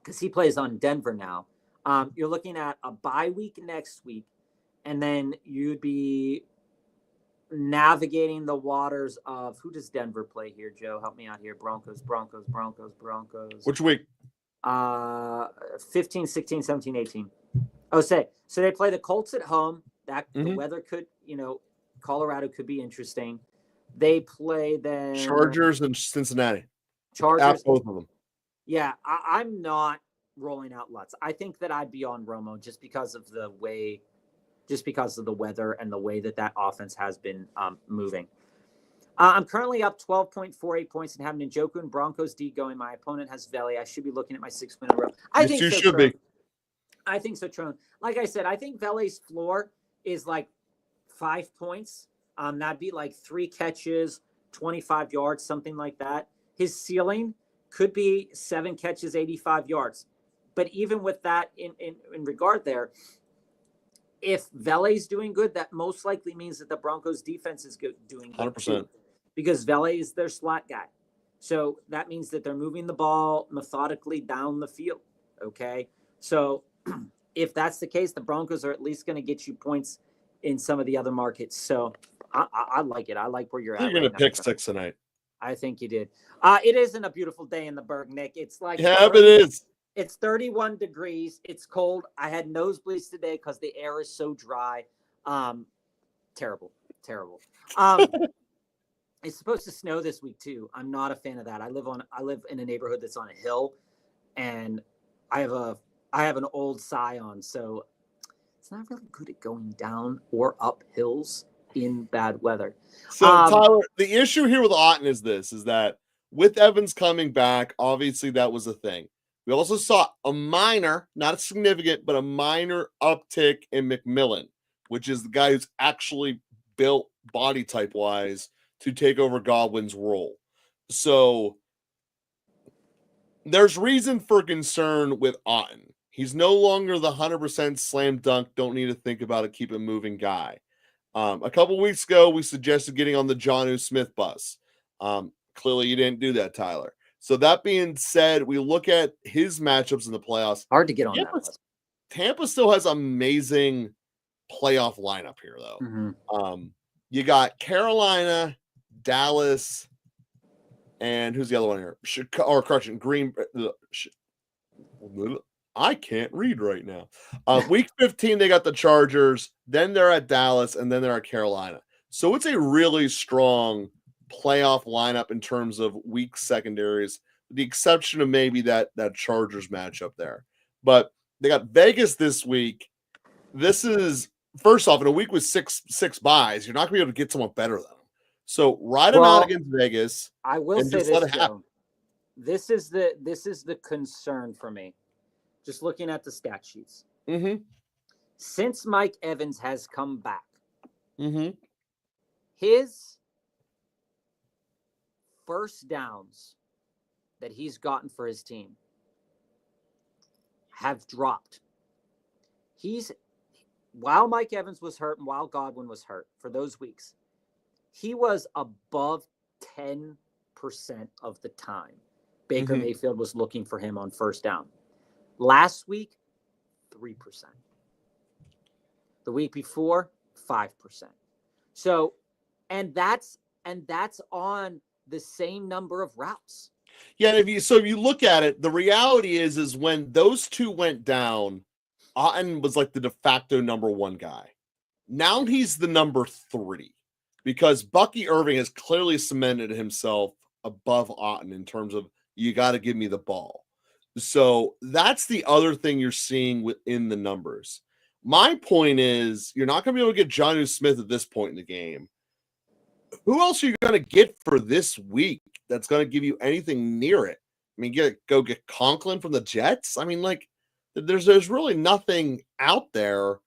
because he plays on Denver now. You're looking at a bye week next week, and then you'd be navigating the waters of, who does Denver play here, Joe? Help me out here. Broncos. Which week? 15, 16, 17, 18. Oh, so they play the Colts at home. That the weather could, Colorado could be interesting. They play then Chargers and Cincinnati. Chargers. At both of them. Yeah, I'm not rolling out Lutz. I think that I'd be on Romo just because of the weather and the way that offense has been moving. I'm currently up 12.48 points and having Njoku and Broncos D going. My opponent has Veli. I should be looking at my 6 win in a row. I think so, Tron. Like I said, I think Veli's floor is like 5 points. That'd be like 3 catches, 25 yards, something like that. His ceiling could be 7 catches, 85 yards. But even with that in regard there, if Veli's doing good, that most likely means that the Broncos defense is doing good 100%. too, because Veli is their slot guy. So that means that they're moving the ball methodically down the field. Okay. So if that's the case, the Broncos are at least going to get you points in some of the other markets. So I like it. I like where you're at. You're going to pick 6 tonight. I think you did. It isn't a beautiful day in the Berg, Nick. It's like, it is. It's 31 degrees. It's cold. I had nosebleeds today because the air is so dry. Terrible. It's supposed to snow this week too. I'm not a fan of that. I live in a neighborhood that's on a hill, and I have an old Scion, so it's not really good at going down or up hills in bad weather. So Tyler, the issue here with Otten is that with Evans coming back, obviously that was a thing. We also saw a minor, not a significant, but a minor uptick in McMillan, which is the guy who's actually built body type wise to take over Godwin's role. So there's reason for concern with Otten. He's no longer the 100% slam dunk, don't need to think about it, keep it moving guy. A couple weeks ago, we suggested getting on the Jonnu Smith bus. Clearly, you didn't do that, Tyler. So that being said, we look at his matchups in the playoffs. Hard to get on that bus. Tampa still has amazing playoff lineup here, though. Mm-hmm. You got Carolina, Dallas, and who's the other one here? Green. I can't read right now. Week 15, they got the Chargers. Then they're at Dallas, and then they're at Carolina. So it's a really strong playoff lineup in terms of weak secondaries, with the exception of maybe that Chargers matchup there. But they got Vegas this week. This is, first off, in a week with six buys, you're not going to be able to get someone better than them. So ride them out against Vegas. I will say this, Joe. This is the concern for me. Just looking at the stat sheets. Mm-hmm. Since Mike Evans has come back, his first downs that he's gotten for his team have dropped. While Mike Evans was hurt and while Godwin was hurt for those weeks, he was above 10% of the time Baker Mayfield was looking for him on first down. Last week, 3%. The week before, 5%. So, and that's on the same number of routes. Yeah, and if you look at it, the reality is when those two went down, Otten was like the de facto number 1 guy. Now he's the number 3 because Bucky Irving has clearly cemented himself above Otten in terms of you got to give me the ball. So that's the other thing you're seeing within the numbers. My point is you're not going to be able to get Jonnu Smith at this point in the game. Who else are you going to get for this week that's going to give you anything near it? I mean, go get Conklin from the Jets? I mean, like, there's really nothing out there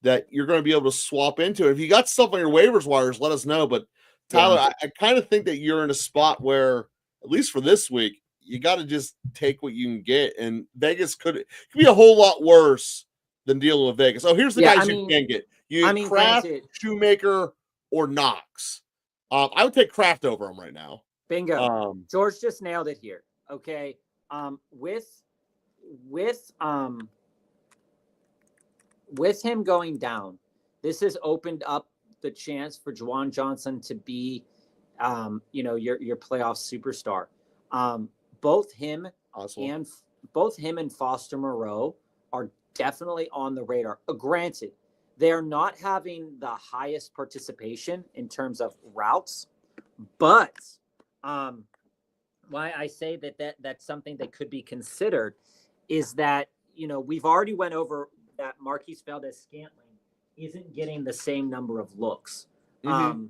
that you're going to be able to swap into. If you got stuff on your waivers wires, let us know. But, Tyler, I kind of think that you're in a spot where, at least for this week, you got to just take what you can get. And Vegas could be a whole lot worse than dealing with Vegas. Oh, here's the guys you can get. Kraft, Shoemaker, or Knox. I would take Kraft over him right now. Bingo. George just nailed it here. Okay. With him going down, this has opened up the chance for Juwan Johnson to be, your playoff superstar. Both him and Foster Moreau are definitely on the radar. Granted, they're not having the highest participation in terms of routes, but why I say that's something that could be considered is that, we've already went over that Marquise Valdez-Scantling isn't getting the same number of looks. Mm-hmm.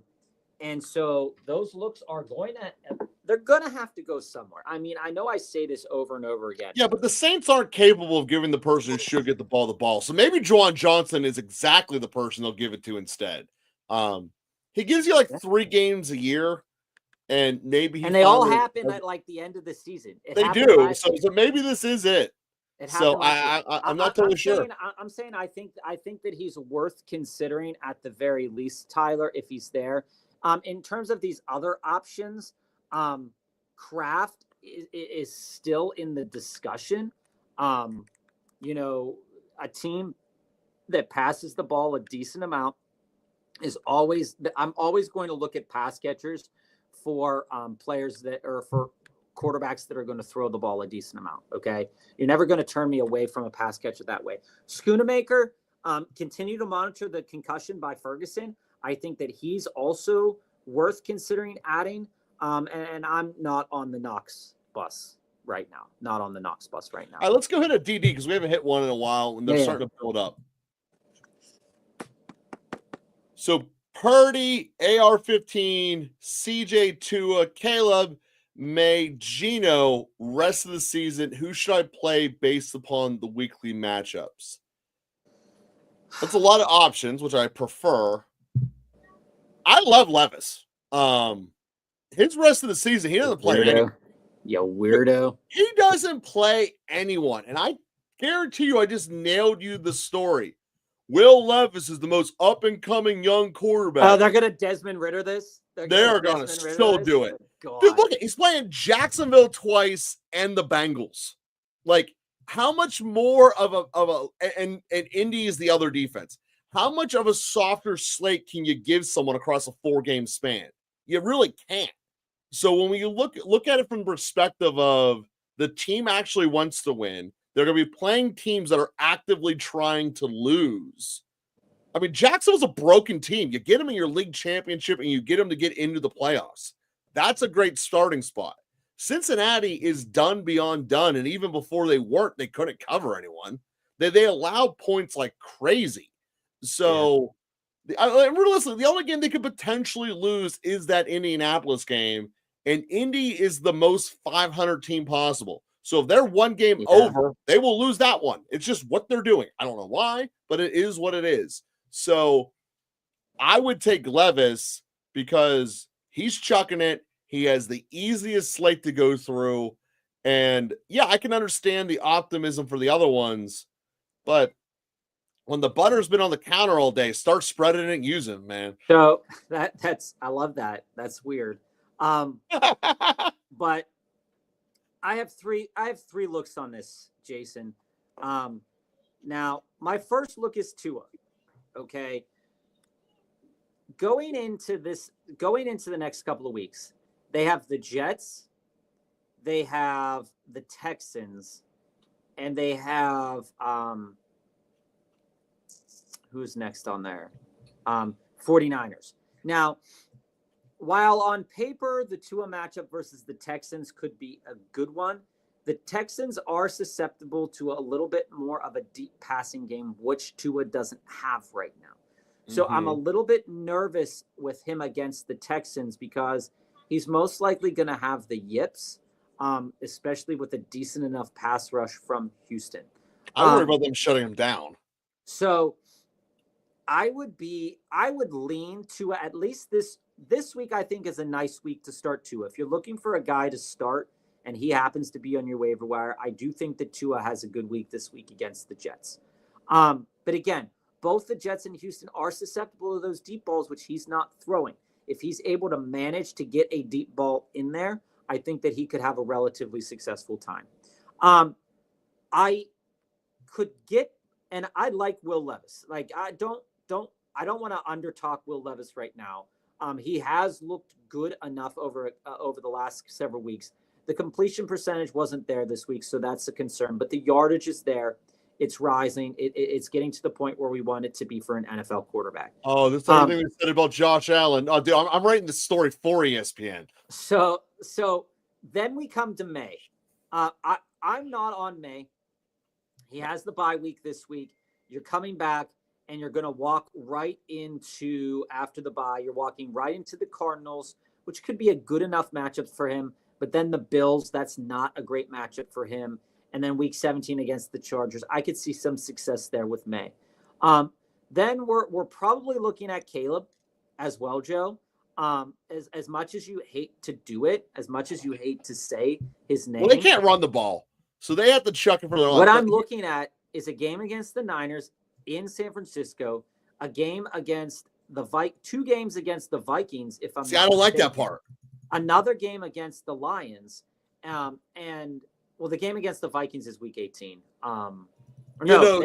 And so those looks are they're going to have to go somewhere. I mean, I know I say this over and over again. Yeah, but the Saints aren't capable of giving the person who should get the ball. So maybe Juwan Johnson is exactly the person they'll give it to instead. He gives you like 3 games a year, and maybe they all happen at like the end of the season. They do. So maybe this is it. So I'm not totally sure. I'm saying I think that he's worth considering at the very least, Tyler, if he's there. In terms of these other options, Kraft is still in the discussion. A team that passes the ball a decent amount I'm always going to look at pass catchers for players that are for quarterbacks that are going to throw the ball a decent amount. Okay. You're never going to turn me away from a pass catcher that way. Schoonamaker, continue to monitor the concussion by Ferguson. I think that he's also worth considering adding. And I'm not on the Knox bus right now. Not on the Knox bus right now. All right, let's go hit a DD because we haven't hit one in a while and they're starting to build up. So Purdy, AR-15, CJ, Tua, Caleb, May, Gino, rest of the season. Who should I play based upon the weekly matchups? That's a lot of options, which I prefer. I love Levis. His rest of the season, he doesn't play anyone. You weirdo. He doesn't play anyone. And I guarantee you, I just nailed you the story. Will Levis is the most up-and-coming young quarterback. Oh, they're going to Desmond Ritter this? They're going to still do it. Dude, look, he's playing Jacksonville twice and the Bengals. Like, how much more and Indy is the other defense. How much of a softer slate can you give someone across a 4-game span? You really can't. So when we look at it from the perspective of the team actually wants to win, they're going to be playing teams that are actively trying to lose. I mean, Jacksonville's a broken team. You get them in your league championship and you get them to get into the playoffs. That's a great starting spot. Cincinnati is done beyond done, and even before they weren't, they couldn't cover anyone. They allowed points like crazy. So, realistically, the only game they could potentially lose is that Indianapolis game, and Indy is the most 500 team possible. So if they're 1 game over, they will lose that one. It's just what they're doing. I don't know why, but it is what it is. So I would take Levis because he's chucking it. He has the easiest slate to go through. And yeah, I can understand the optimism for the other ones, but when the butter's been on the counter all day, start spreading it and use it, man. So I love that. That's weird. But I have three looks on this, Jason. Now my first look is Tua. Okay. Going into the next couple of weeks, they have the Jets, they have the Texans, and they have who's next on there? 49ers. Now, while on paper the Tua matchup versus the Texans could be a good one, the Texans are susceptible to a little bit more of a deep passing game, which Tua doesn't have right now. So I'm a little bit nervous with him against the Texans because he's most likely going to have the yips, especially with a decent enough pass rush from Houston. I worry about them shutting him down. So I would lean Tua at least this week. I think is a nice week to start Tua. If you're looking for a guy to start and he happens to be on your waiver wire, I do think that Tua has a good week this week against the Jets. But again, both the Jets and Houston are susceptible to those deep balls, which he's not throwing. If he's able to manage to get a deep ball in there, I think that he could have a relatively successful time. I could get, and I like Will Levis. Like, I don't don't want to undertalk Will Levis right now. He has looked good enough over the last several weeks. The completion percentage wasn't there this week, so that's a concern. But the yardage is there. It's rising. It's getting to the point where we want it to be for an NFL quarterback. Oh, this is everything we said about Josh Allen. Oh, dude, I'm writing this story for ESPN. So then we come to May. I'm not on May. He has the bye week this week. You're coming back, and you're going to walk right into, after the bye, you're walking right into the Cardinals, which could be a good enough matchup for him. But then the Bills, that's not a great matchup for him. And then week 17 against the Chargers, I could see some success there with May. Then we're probably looking at Caleb as well, Joe. As much as you hate to do it, as much as you hate to say his name. Well, they can't run the ball, so they have to chuck it for their life. What I'm looking at is a game against the Niners in San Francisco, a game against the 2 games against the Vikings. If I'm I don't like that part. Another game against the Lions, and the game against the Vikings is week 18. No.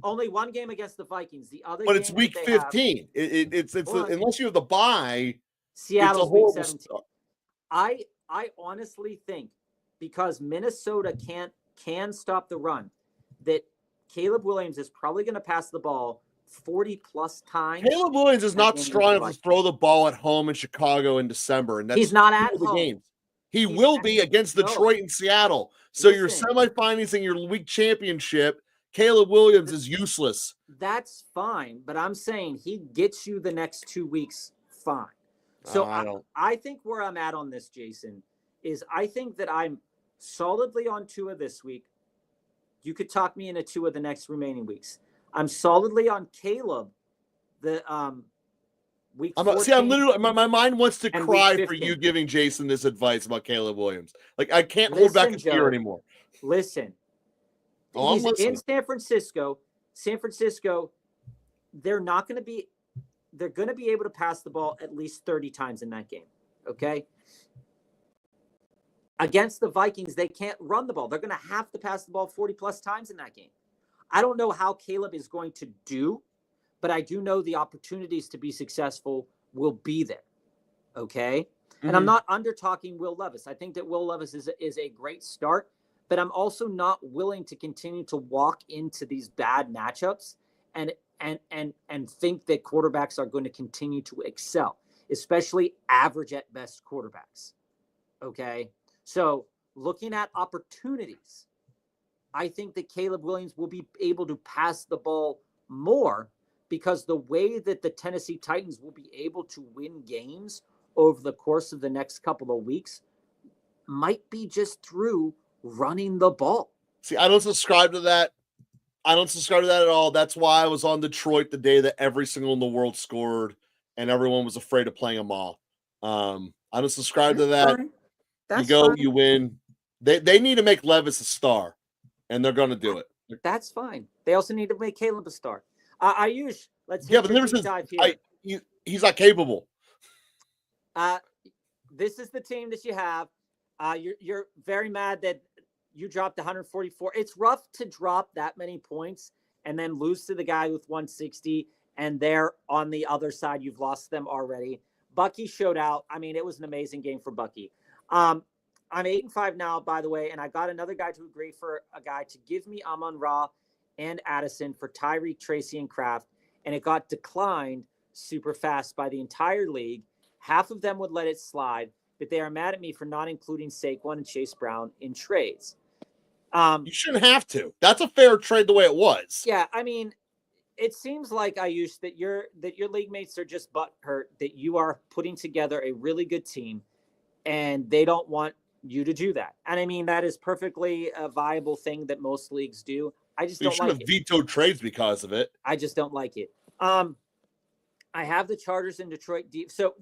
Only one game against the Vikings. The other, but it's week 15. It's unless you have the bye. Seattle's week 17. I honestly think because Minnesota can stop the run, that Caleb Williams is probably going to pass the ball 40 plus times. Caleb Williams is not strong enough to throw the ball at home in Chicago in December, and that's he's not at home. Games. He will be against Detroit and Seattle. So you're semifinalizing your week championship. Caleb Williams is useless. That's fine, but I'm saying he gets you the next 2 weeks fine. So I think where I'm at on this, Jason, is I think that I'm solidly on Tua this week. You could talk me into Tua the next remaining weeks. I'm solidly on Caleb the week 14. I'm literally my mind wants to cry for you giving Jason this advice about Caleb Williams. Like I can't hold back a tear anymore. Listen. He's in San Francisco. San Francisco, they're going to be able to pass the ball at least 30 times in that game. Okay. Against the Vikings, they can't run the ball. They're going to have to pass the ball 40 plus times in that game. I don't know how Caleb is going to do, but I do know the opportunities to be successful will be there. Okay. Mm-hmm. And I'm not under talking Will Levis. I think that Will Levis is a great start, but I'm also not willing to continue to walk into these bad matchups and think that quarterbacks are going to continue to excel, especially average at best quarterbacks. Okay. So looking at opportunities, I think that Caleb Williams will be able to pass the ball more because the way that the Tennessee Titans will be able to win games over the course of the next couple of weeks might be just through running the ball. See, I don't subscribe to that. I don't subscribe to that at all. That's why I was on Detroit the day that every single in the world scored and everyone was afraid of playing them all. I don't subscribe to that. You go, you win. They need to make Levis a star, and they're going to do it. That's fine. They also need to make Caleb a star. Ayush, let's but dive here. He's not capable. This is the team that you have. You're very mad that you dropped 144. It's rough to drop that many points and then lose to the guy with 160, and they're on the other side. You've lost them already. Bucky showed out. I mean, it was an amazing game for Bucky. I'm 8-5 now, by the way, and I got another guy to agree for a guy to give me Amon-Ra and Addison for Tyreek, Tracy, and Kraft, and it got declined super fast by the entire league. Half of them would let it slide, but they are mad at me for not including Saquon and Chase Brown in trades. You shouldn't have to. That's a fair trade the way it was. Yeah, I mean, it seems like, Ayush, that your league mates are just butthurt that you are putting together a really good team, and they don't want you to do that. And I mean, that is perfectly a viable thing that most leagues do. I just don't like it. You should have vetoed trades because of it. I just don't like it. I have the Chargers in Detroit deep. So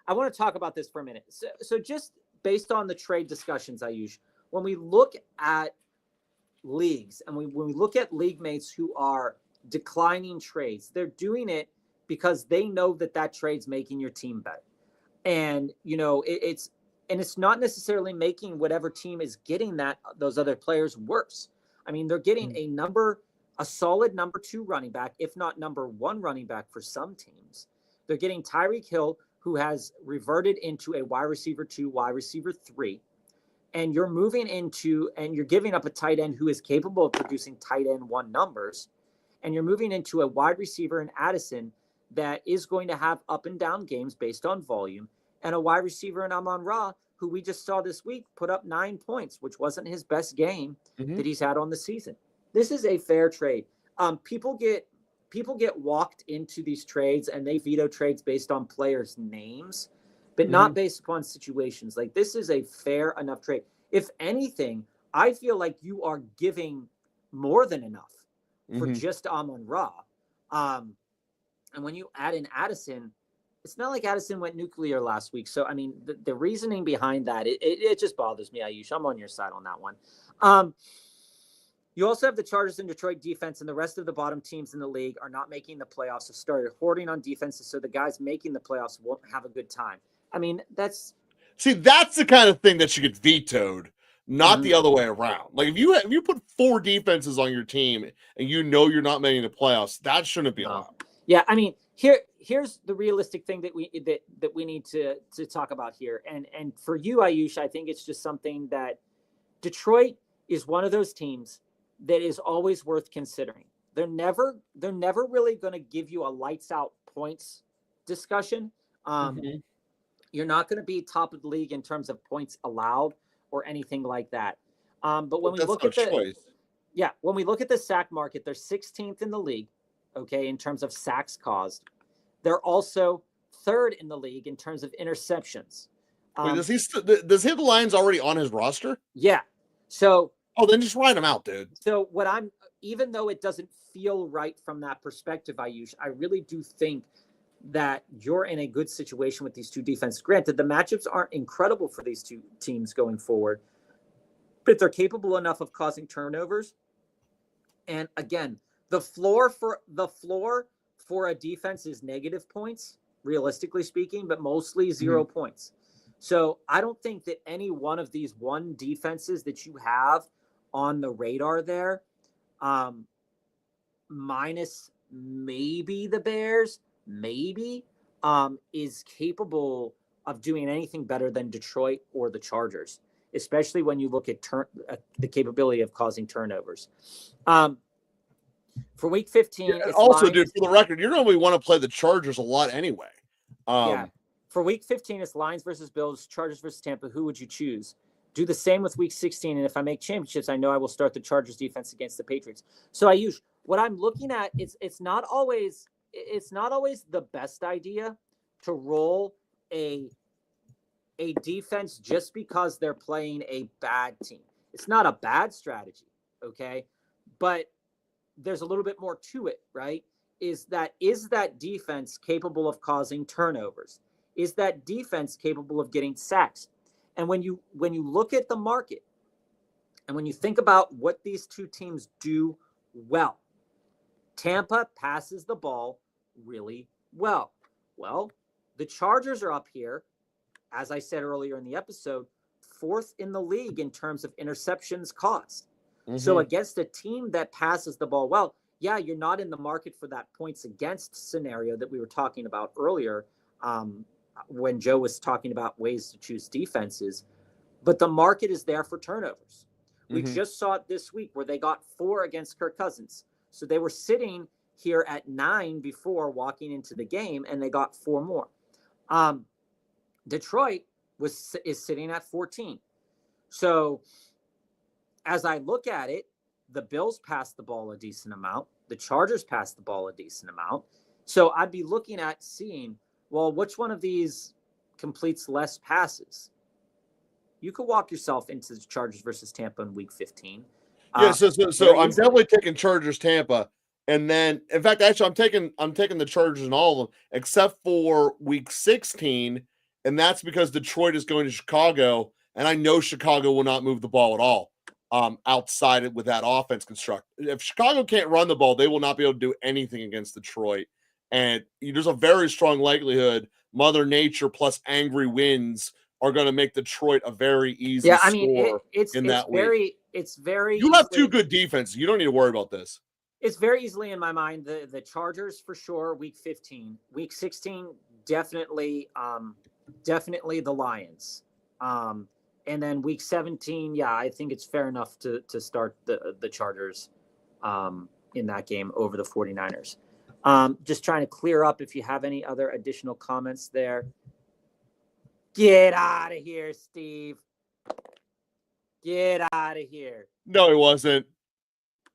I want to talk about this for a minute. So just based on the trade discussions, Ayush, when we look at leagues and when we look at league mates who are declining trades, they're doing it because they know that trade's making your team better. And, it's not necessarily making whatever team is getting those other players worse. I mean, they're getting a number a solid number 2 running back, if not number 1 running back for some teams. They're getting Tyreek Hill, who has reverted into a wide receiver 2, wide receiver 3. And you're moving into, and you're giving up a tight end who is capable of producing tight end 1 numbers. And you're moving into a wide receiver in Addison that is going to have up and down games based on volume, and a wide receiver in Amon-Ra, who we just saw this week put up 9 points, which wasn't his best game that he's had on the season. This is a fair trade. People get walked into these trades, and they veto trades based on players' names, but not based upon situations. Like, this is a fair enough trade. If anything, I feel like you are giving more than enough for just Amon-Ra. And when you add in Addison, it's not like Addison went nuclear last week. So, I mean, the reasoning behind that, it just bothers me, Ayush. I'm on your side on that one. You also have the Chargers and Detroit defense, and the rest of the bottom teams in the league are not making the playoffs. So started hoarding on defenses, so the guys making the playoffs won't have a good time. I mean, that's the kind of thing that should get vetoed, not the other way around. Like, if you put 4 defenses on your team and you know you're not making the playoffs, that shouldn't be allowed. Yeah, I mean, here's the realistic thing that we need to talk about here. And for you, Ayush, I think it's just something that Detroit is one of those teams that is always worth considering. They're never really going to give you a lights out points discussion. You're not going to be top of the league in terms of points allowed or anything like that. But when we look at when we look at the sack market, they're 16th in the league. Okay, in terms of sacks caused. They're also 3rd in the league in terms of interceptions. Wait, does he have the Lions already on his roster? Yeah. So then just write him out, dude. So even though it doesn't feel right from that perspective, Ayush, I really do think that you're in a good situation with these 2 defenses. Granted, the matchups aren't incredible for these 2 teams going forward, but they're capable enough of causing turnovers. And again, the floor for a defense is negative points, realistically speaking, but mostly 0 points. So I don't think that any one of these 1 defenses that you have on the radar there, minus maybe the Bears, is capable of doing anything better than Detroit or the Chargers, especially when you look at the capability of causing turnovers. For week 15, also, dude, for the record, you're going to want to play the Chargers a lot anyway. For week 15, it's Lions versus Bills, Chargers versus Tampa. Who would you choose? Do the same with week 16, and if I make championships, I know I will start the Chargers defense against the Patriots. So Ayush, what I'm looking at is it's not always the best idea to roll a defense just because they're playing a bad team. It's not a bad strategy, okay? But there's a little bit more to it, right? Is that defense capable of causing turnovers? Is that defense capable of getting sacks? And when you look at the market and when you think about what these 2 teams do well, Tampa passes the ball really well. Well, the Chargers are up here, as I said earlier in the episode, 4th in the league in terms of interceptions caused. So against a team that passes the ball well, yeah, you're not in the market for that points against scenario that we were talking about earlier when Joe was talking about ways to choose defenses, but the market is there for turnovers. We just saw it this week where they got 4 against Kirk Cousins. So they were sitting here at 9 before walking into the game, and they got 4 more. Detroit is sitting at 14. So as I look at it, the Bills passed the ball a decent amount. The Chargers passed the ball a decent amount. So I'd be looking at seeing, well, which one of these completes less passes? You could walk yourself into the Chargers versus Tampa in week 15. So I'm definitely taking Chargers Tampa. And then, in fact, actually, I'm taking the Chargers in all of them, except for week 16. And that's because Detroit is going to Chicago. And I know Chicago will not move the ball at all outside with that offense construct. If Chicago can't run the ball, they will not be able to do anything against Detroit. And there's a very strong likelihood Mother Nature plus angry winds are going to make Detroit a very easy score it's in that very, week. It's very. You have 2 good defenses. You don't need to worry about this. It's very easily in my mind the Chargers for sure. Week 15, Week 16, definitely the Lions. And then Week 17, yeah, I think it's fair enough to start the Chargers in that game over the 49ers. Just trying to clear up if you have any other additional comments there. Get out of here, Steve. Get out of here. No, he wasn't.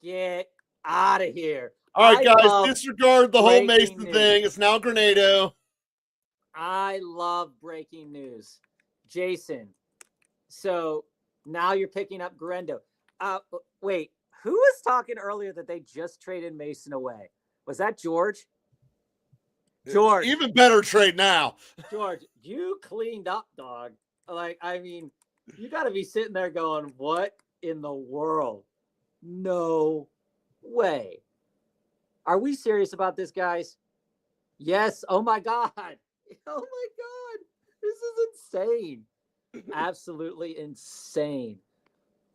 Get out of here. All right, guys, disregard the whole Mason thing. It's now Grenado. I love breaking news. Jason, so now you're picking up Guerrero. Wait, who was talking earlier that they just traded Mason away? Was that George? George. Even better trade now. George, you cleaned up, dog. Like, I mean, you got to be sitting there going, what in the world? No way. Are we serious about this, guys? Yes. Oh, my God. Oh, my God. This is insane. Absolutely insane.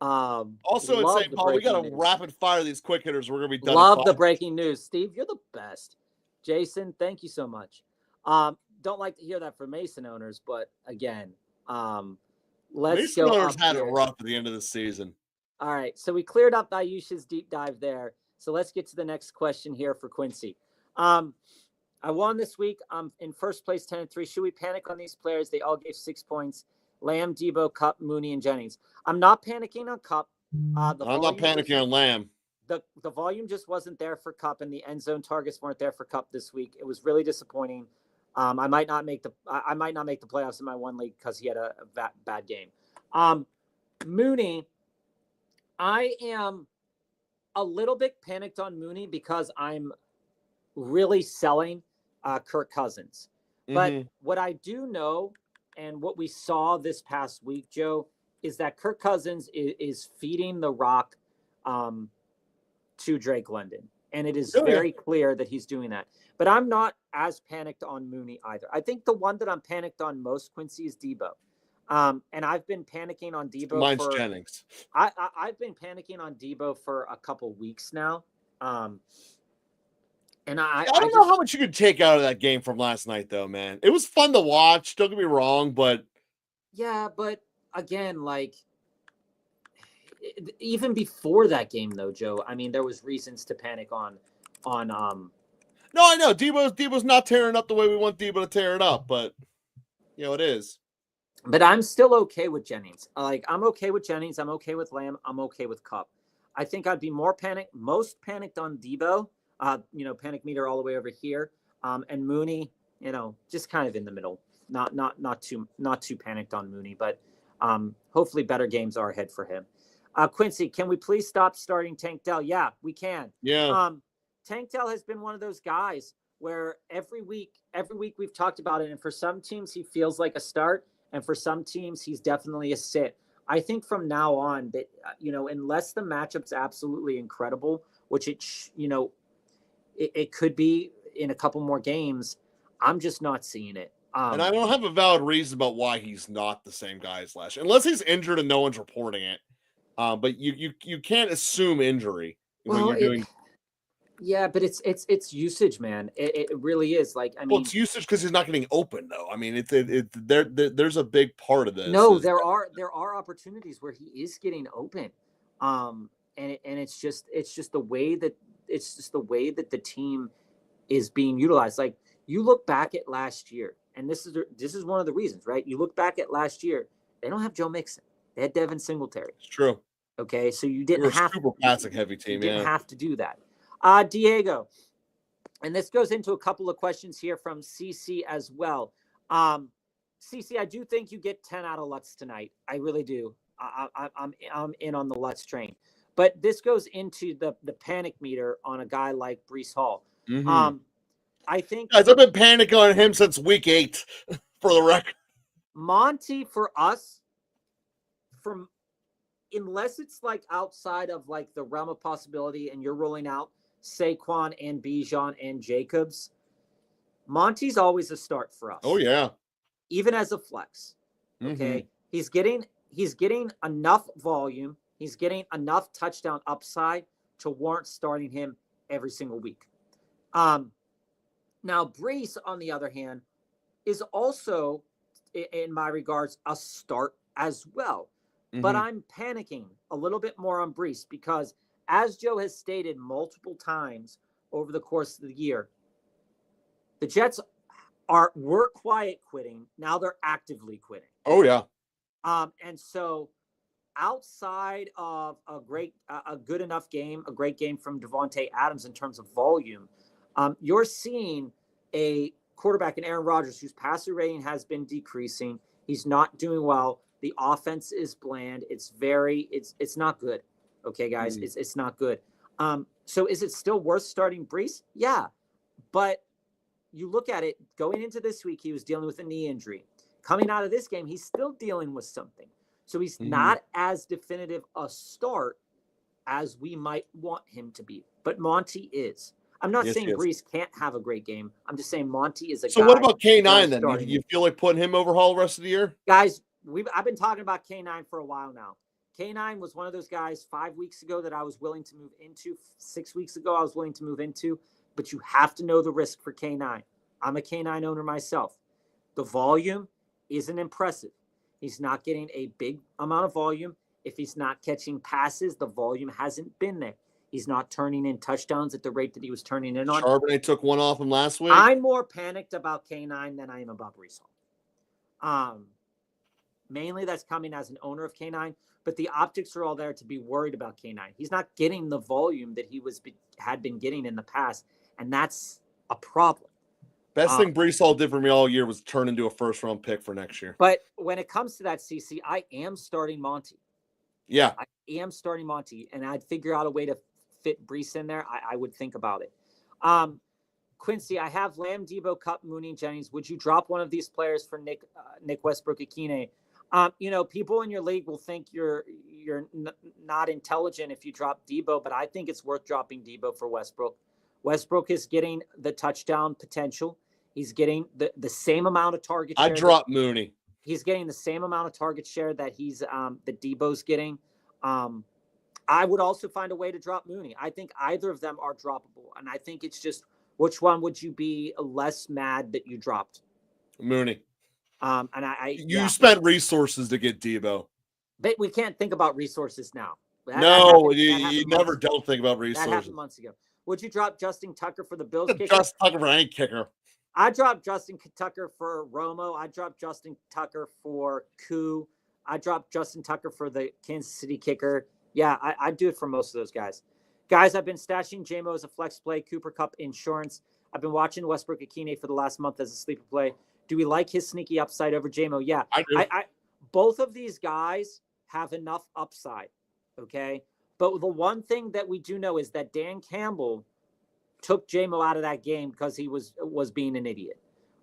Also in St. Paul, we got to rapid fire these quick hitters. We're going to be done. Love the breaking news. Steve, you're the best. Jason, thank you so much. Don't like to hear that from Mason owners, but again, let's Mason go. Owners had it rough at the end of the season. All right, so we cleared up Ayush's deep dive there. So let's get to the next question here for Quincy. I won this week. I'm in first place, 10-3. Should we panic on these players? They all gave 6 points. Lamb, Debo, Cup, Mooney, and Jennings. I'm not panicking on Cup. I'm not panicking on Lamb. The volume just wasn't there for Cup, and the end zone targets weren't there for Cup this week. It was really disappointing. I might not make the playoffs in my one league because he had a bad game. Mooney, I am a little bit panicked on Mooney because I'm really selling Kirk Cousins. But what I do know, and what we saw this past week, Joe, is that Kirk Cousins is feeding the rock to Drake London. And it is very clear that he's doing that. But I'm not as panicked on Mooney either. I think the one that I'm panicked on most, Quincy, is Debo. And I've been panicking on Debo. Mine's Jennings. I've been panicking on Debo for a couple weeks now. And I don't know how much you could take out of that game from last night, though, man. It was fun to watch. Don't get me wrong, but yeah, but again, like even before that game, though, Joe, I mean, there was reasons to panic on. No, I know Debo's not tearing up the way we want Debo to tear it up, but it is. But I'm still okay with Jennings. Like, I'm okay with Jennings. I'm okay with Lamb. I'm okay with Cup. I think I'd be most panicked on Debo. Panic meter all the way over here. And Mooney, just kind of in the middle. Not too panicked on Mooney, but hopefully better games are ahead for him. Quincy, can we please stop starting Tank Dell? Yeah, we can. Yeah. Tank Dell has been one of those guys where every week we've talked about it. And for some teams, he feels like a start. And for some teams, he's definitely a sit. I think from now on that, unless the matchup's absolutely incredible, which it could be in a couple more games, I'm just not seeing it. And I don't have a valid reason about why he's not the same guy as last year, unless he's injured and no one's reporting it. But you can't assume injury when you're doing. Yeah, but it's usage, man. It really is. Like, I mean, it's usage because he's not getting open, though. I mean, there's a big part of this. No, there are opportunities where he is getting open, and it's just the way that the team is being utilized. Like, you look back at last year, and this is one of the reasons, right? You look back at last year, they don't have Joe Mixon. They had Devin Singletary. It's true. Okay, so you didn't have super passing heavy team. You didn't have to do that. Diego, and this goes into a couple of questions here from CC as well. CC, I do think you get 10 out of Lutz tonight. I really do. I'm in on the Lutz train. But this goes into the panic meter on a guy like Breece Hall. I think, guys, I've been panicking on him since week 8, for the record. Monty, for us, unless it's like outside of like the realm of possibility and you're rolling out Saquon and Bijan and Jacobs, Monty's always a start for us. Oh yeah. Even as a flex. Okay. He's getting enough volume. He's getting enough touchdown upside to warrant starting him every single week. Now, Brees, on the other hand, is also, in my regards, a start as well. But I'm panicking a little bit more on Brees because, as Joe has stated multiple times over the course of the year, the Jets were quiet quitting. Now they're actively quitting. Oh, yeah. And so outside of a good enough game, a great game from Devontae Adams in terms of volume, you're seeing a quarterback in Aaron Rodgers whose passer rating has been decreasing. He's not doing well. The offense is bland. It's not good. Okay, guys, it's not good. So is it still worth starting Brees? Yeah, but you look at it going into this week, he was dealing with a knee injury. Coming out of this game, he's still dealing with something. So he's not as definitive a start as we might want him to be. But Monty is. I'm not saying Brees can't have a great game. I'm just saying Monty is a guy. So what about K9 then? You feel like putting him overhaul the rest of the year? Guys, I've been talking about K9 for a while now. K9 was one of those guys 5 weeks ago that I was willing to move into. 6 weeks ago, I was willing to move into. But you have to know the risk for K9. I'm a K9 owner myself. The volume isn't impressive. He's not getting a big amount of volume. If he's not catching passes, the volume hasn't been there. He's not turning in touchdowns at the rate that he was turning in on. Charbonnet took one off him last week. I'm more panicked about K9 than I am about Brees Hall. Mainly that's coming as an owner of K9, but the optics are all there to be worried about K9. He's not getting the volume that he had been getting in the past, and that's a problem. Best thing Brees Hall did for me all year was turn into a first-round pick for next year. But when it comes to that, CC, I am starting Monty. Yeah. I am starting Monty, and I'd figure out a way to fit Brees in there. I would think about it. Quincy, I have Lamb, Debo, Kupp, Mooney, Jennings. Would you drop one of these players for Nick Westbrook-Ikhine? People in your league will think you're not intelligent if you drop Debo, but I think it's worth dropping Debo for Westbrook. Westbrook is getting the touchdown potential. He's getting the same amount of target share. I dropped Mooney. He's getting the same amount of target share that that Debo's getting. I would also find a way to drop Mooney. I think either of them are droppable, and I think it's just which one would you be less mad that you dropped? Mooney. And you spent resources to get Debo. But we can't think about resources now. You never don't think about resources. That happened months ago. Would you drop Justin Tucker for the Bills kicker? Justin Tucker for any kicker. I dropped Justin Tucker for Romo. I dropped Justin Tucker for Koo. I dropped Justin Tucker for the Kansas City kicker. Yeah, I'd do it for most of those guys. Guys, I've been stashing JMO as a flex play, Cooper Kupp insurance. I've been watching Westbrook-Ikhine for the last month as a sleeper play. Do we like his sneaky upside over JMO? Yeah. I do. Both of these guys have enough upside, okay? But the one thing that we do know is that Dan Campbell took JMO out of that game because he was being an idiot.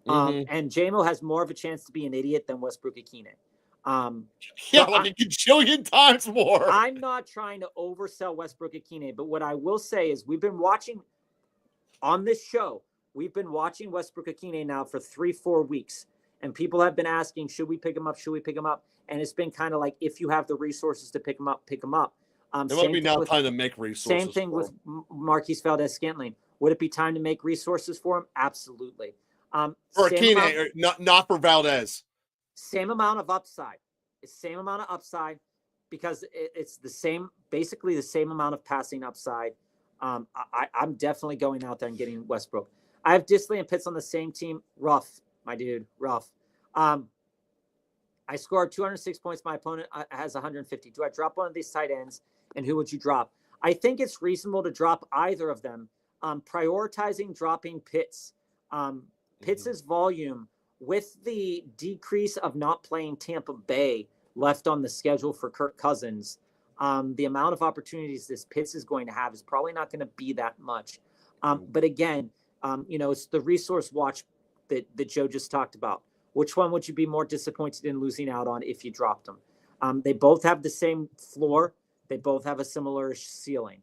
And JMO has more of a chance to be an idiot than Westbrook-Ikhine. A gajillion times more. I'm not trying to oversell Westbrook-Ikhine, but what I will say is we've been watching on this show, we've been watching Westbrook-Ikhine now for 3-4 weeks, and people have been asking, should we pick him up? Should we pick him up? And it's been kind of like, if you have the resources to pick him up, pick him up. It might be now time to make resources. Same thing with Marquise Valdez-Scantling. Would it be time to make resources for him? Absolutely. For Ikhine, not for Valdez. Same amount of upside. Same amount of upside because it's basically the same amount of passing upside. I'm definitely going out there and getting Westbrook. I have Disley and Pitts on the same team. Rough, my dude. Rough. I scored 206 points. My opponent has 150. Do I drop one of these tight ends? And who would you drop? I think it's reasonable to drop either of them. Prioritizing dropping Pitts. Pitts' volume with the decrease of not playing Tampa Bay left on the schedule for Kirk Cousins, the amount of opportunities this Pitts is going to have is probably not going to be that much. But again, it's the resource watch that Joe just talked about. Which one would you be more disappointed in losing out on if you dropped them? They both have the same floor. They both have a similar ceiling.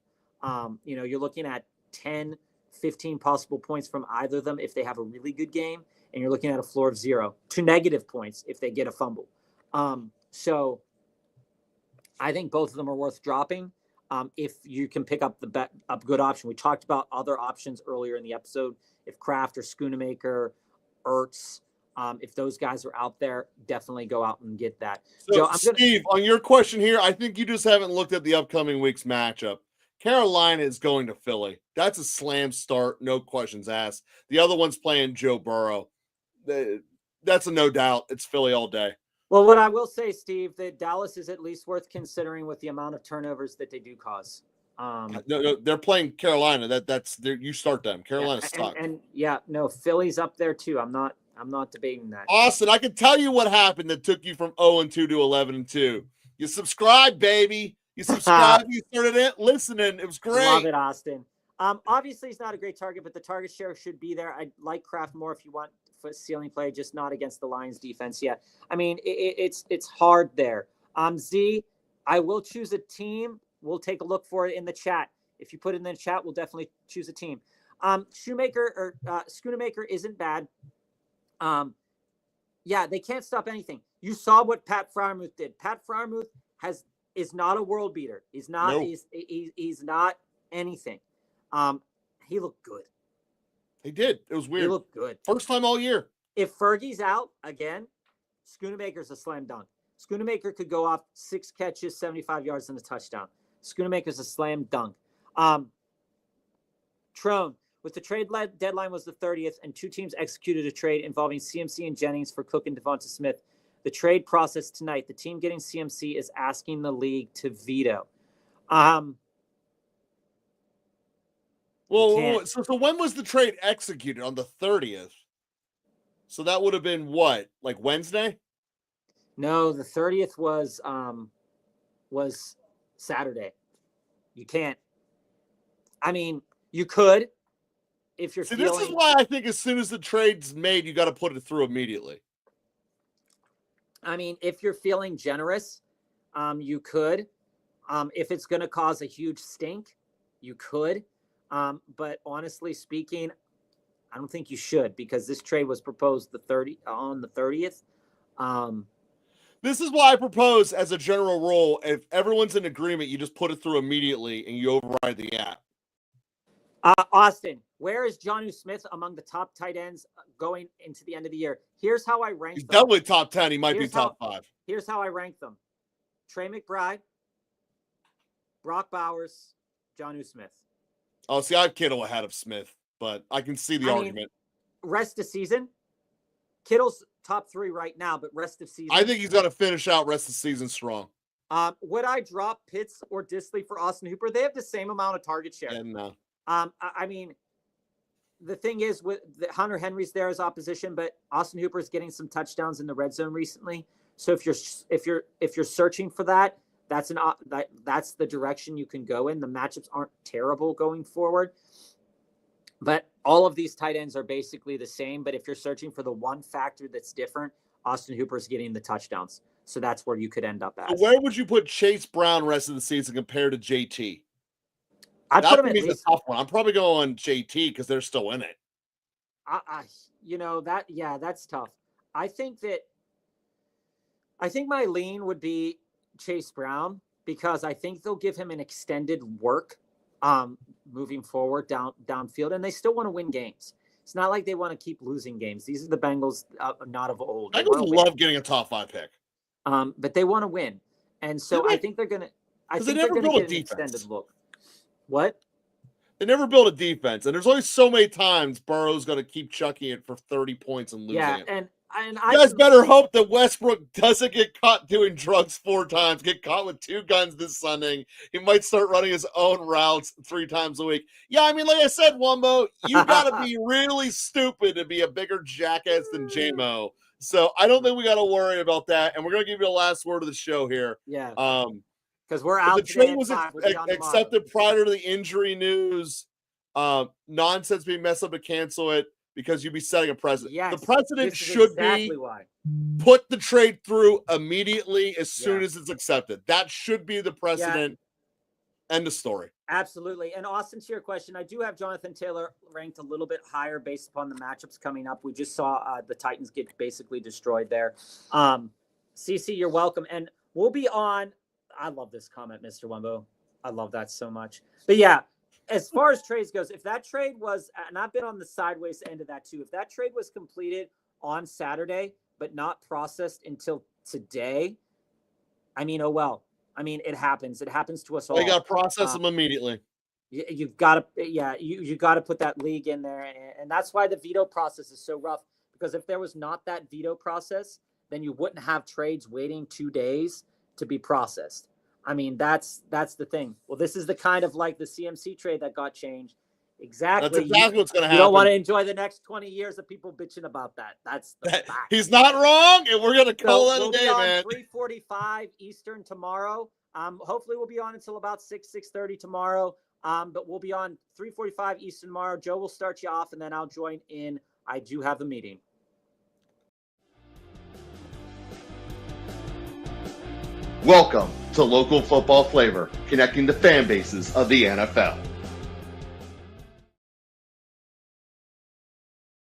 You're looking at 10, 15 possible points from either of them if they have a really good game, and you're looking at a floor of 0 to negative points if they get a fumble. So I think both of them are worth dropping. if you can pick up a good option. We talked about other options earlier in the episode. If Kraft or Schoonamaker, Ertz, if those guys are out there, definitely go out and get that. So, Steve, on your question here, I think you just haven't looked at the upcoming week's matchup. Carolina is going to Philly. That's a slam start, no questions asked. The other one's playing Joe Burrow. That's a no doubt. It's Philly all day. Well, what I will say, Steve, that Dallas is at least worth considering with the amount of turnovers that they do cause. No, they're playing Carolina. That's you start them. Carolina sucks. And Philly's up there too. I'm not debating that. Austin, I can tell you what happened that took you from 0-2 to 11-2. You subscribed, baby. You subscribed. You started listening. It was great. Love it, Austin. Obviously, he's not a great target, but the target share should be there. I like Kraft more if you want for ceiling play, just not against the Lions defense yet. I mean, it's hard there. Z, I will choose a team. We'll take a look for it in the chat. If you put it in the chat, we'll definitely choose a team. Schoonamaker isn't bad. They can't stop anything. You saw what Pat Freiermuth did. Pat Freiermuth is not a world beater. He's not. Nope. He's not anything. He looked good. He did. It was weird. He looked good. First time all year. If Fergie's out again, Schoonamaker's a slam dunk. Schoonamaker could go off 6 catches, 75 yards, and a touchdown. Schoonamaker's a slam dunk. Trone, with the trade deadline was the 30th, and 2 teams executed a trade involving CMC and Jennings for Cook and Devonta Smith. The trade process tonight, the team getting CMC is asking the league to veto. Well, so when was the trade executed? On the 30th. So that would have been what, like Wednesday? No, the 30th was Saturday. You can't. I mean, you could if you're feeling. This is why I think as soon as the trade's made, you got to put it through immediately. I mean, if you're feeling generous, you could. If it's going to cause a huge stink, you could. But honestly speaking, I don't think you should, because this trade was proposed on the 30th. This is why I propose, as a general rule, if everyone's in agreement, you just put it through immediately and you override the app. Austin, where is Jonnu Smith among the top tight ends going into the end of the year? Here's how I rank them. He's definitely top 10. He might be top 5. Here's how I rank them. Trey McBride, Brock Bowers, Jonnu Smith. Oh, see, I have Kittle ahead of Smith, but I can see the argument. Rest of season, Kittle's top 3 right now, but rest of season. I think he's going to finish out rest of the season strong. Would I drop Pitts or Disley for Austin Hooper? They have the same amount of target share. Yeah, no. I mean, the thing is, with Hunter Henry's there as opposition, but Austin Hooper is getting some touchdowns in the red zone recently. So if you're searching for that, that's the direction you can go in. The matchups aren't terrible going forward, but all of these tight ends are basically the same. But if you're searching for the one factor that's different, Austin Hooper is getting the touchdowns. So that's where you could end up at. So where would you put Chase Brown rest of the season compared to JT? I'd put him at least a tough one. I'm probably going JT because they're still in it. That's tough. I think my lean would be Chase Brown, because I think they'll give him an extended work moving forward downfield, and they still want to win games. It's not like they want to keep losing games. These are the Bengals, not of old. Bengals love getting a top 5 pick. But they want to win. And so I think they're going to get an extended look. What? They never build a defense, and there's only so many times Burrow's going to keep chucking it for 30 points and losing it. And you guys better hope that Westbrook doesn't get caught doing drugs 4 times, get caught with 2 guns this Sunday. He might start running his own routes 3 times a week. Yeah, I mean, like I said, Wumbo, you got to be really stupid to be a bigger jackass than J-Mo. So I don't think we got to worry about that. And we're going to give you the last word of the show here. Yeah. Because we're out. The trade was accepted prior to the injury news. Nonsense being messed up to cancel it because you'd be setting a precedent. Yes, the precedent should be put the trade through immediately as soon as it's accepted. That should be the precedent. End of story. Absolutely. And Austin, to your question, I do have Jonathan Taylor ranked a little bit higher based upon the matchups coming up. We just saw the Titans get basically destroyed there. CC, you're welcome. And we'll be on. I love this comment, Mr. Wumbo. I love that so much. But yeah, as far as trades goes, if that trade was, and I've been on the sideways end of that too, if that trade was completed on Saturday but not processed until today, I mean, oh well. I mean, it happens. It happens to us all. You got to process them immediately. You've got to, you got to put that league in there, and that's why the veto process is so rough. Because if there was not that veto process, then you wouldn't have trades waiting 2 days to be processed. I mean, that's the thing. Well, this is the kind of like the CMC trade that got changed. Exactly. That's exactly what's going to happen. You don't want to enjoy the next 20 years of people bitching about that. That's the fact. He's not wrong, and we're going to call that a day, man. 3:45 Eastern tomorrow. Hopefully we'll be on until about 6:30 tomorrow. But we'll be on 3:45 Eastern tomorrow. Joe will start you off, and then I'll join in. I do have a meeting. Welcome to Local Football Flavor, connecting the fan bases of the NFL.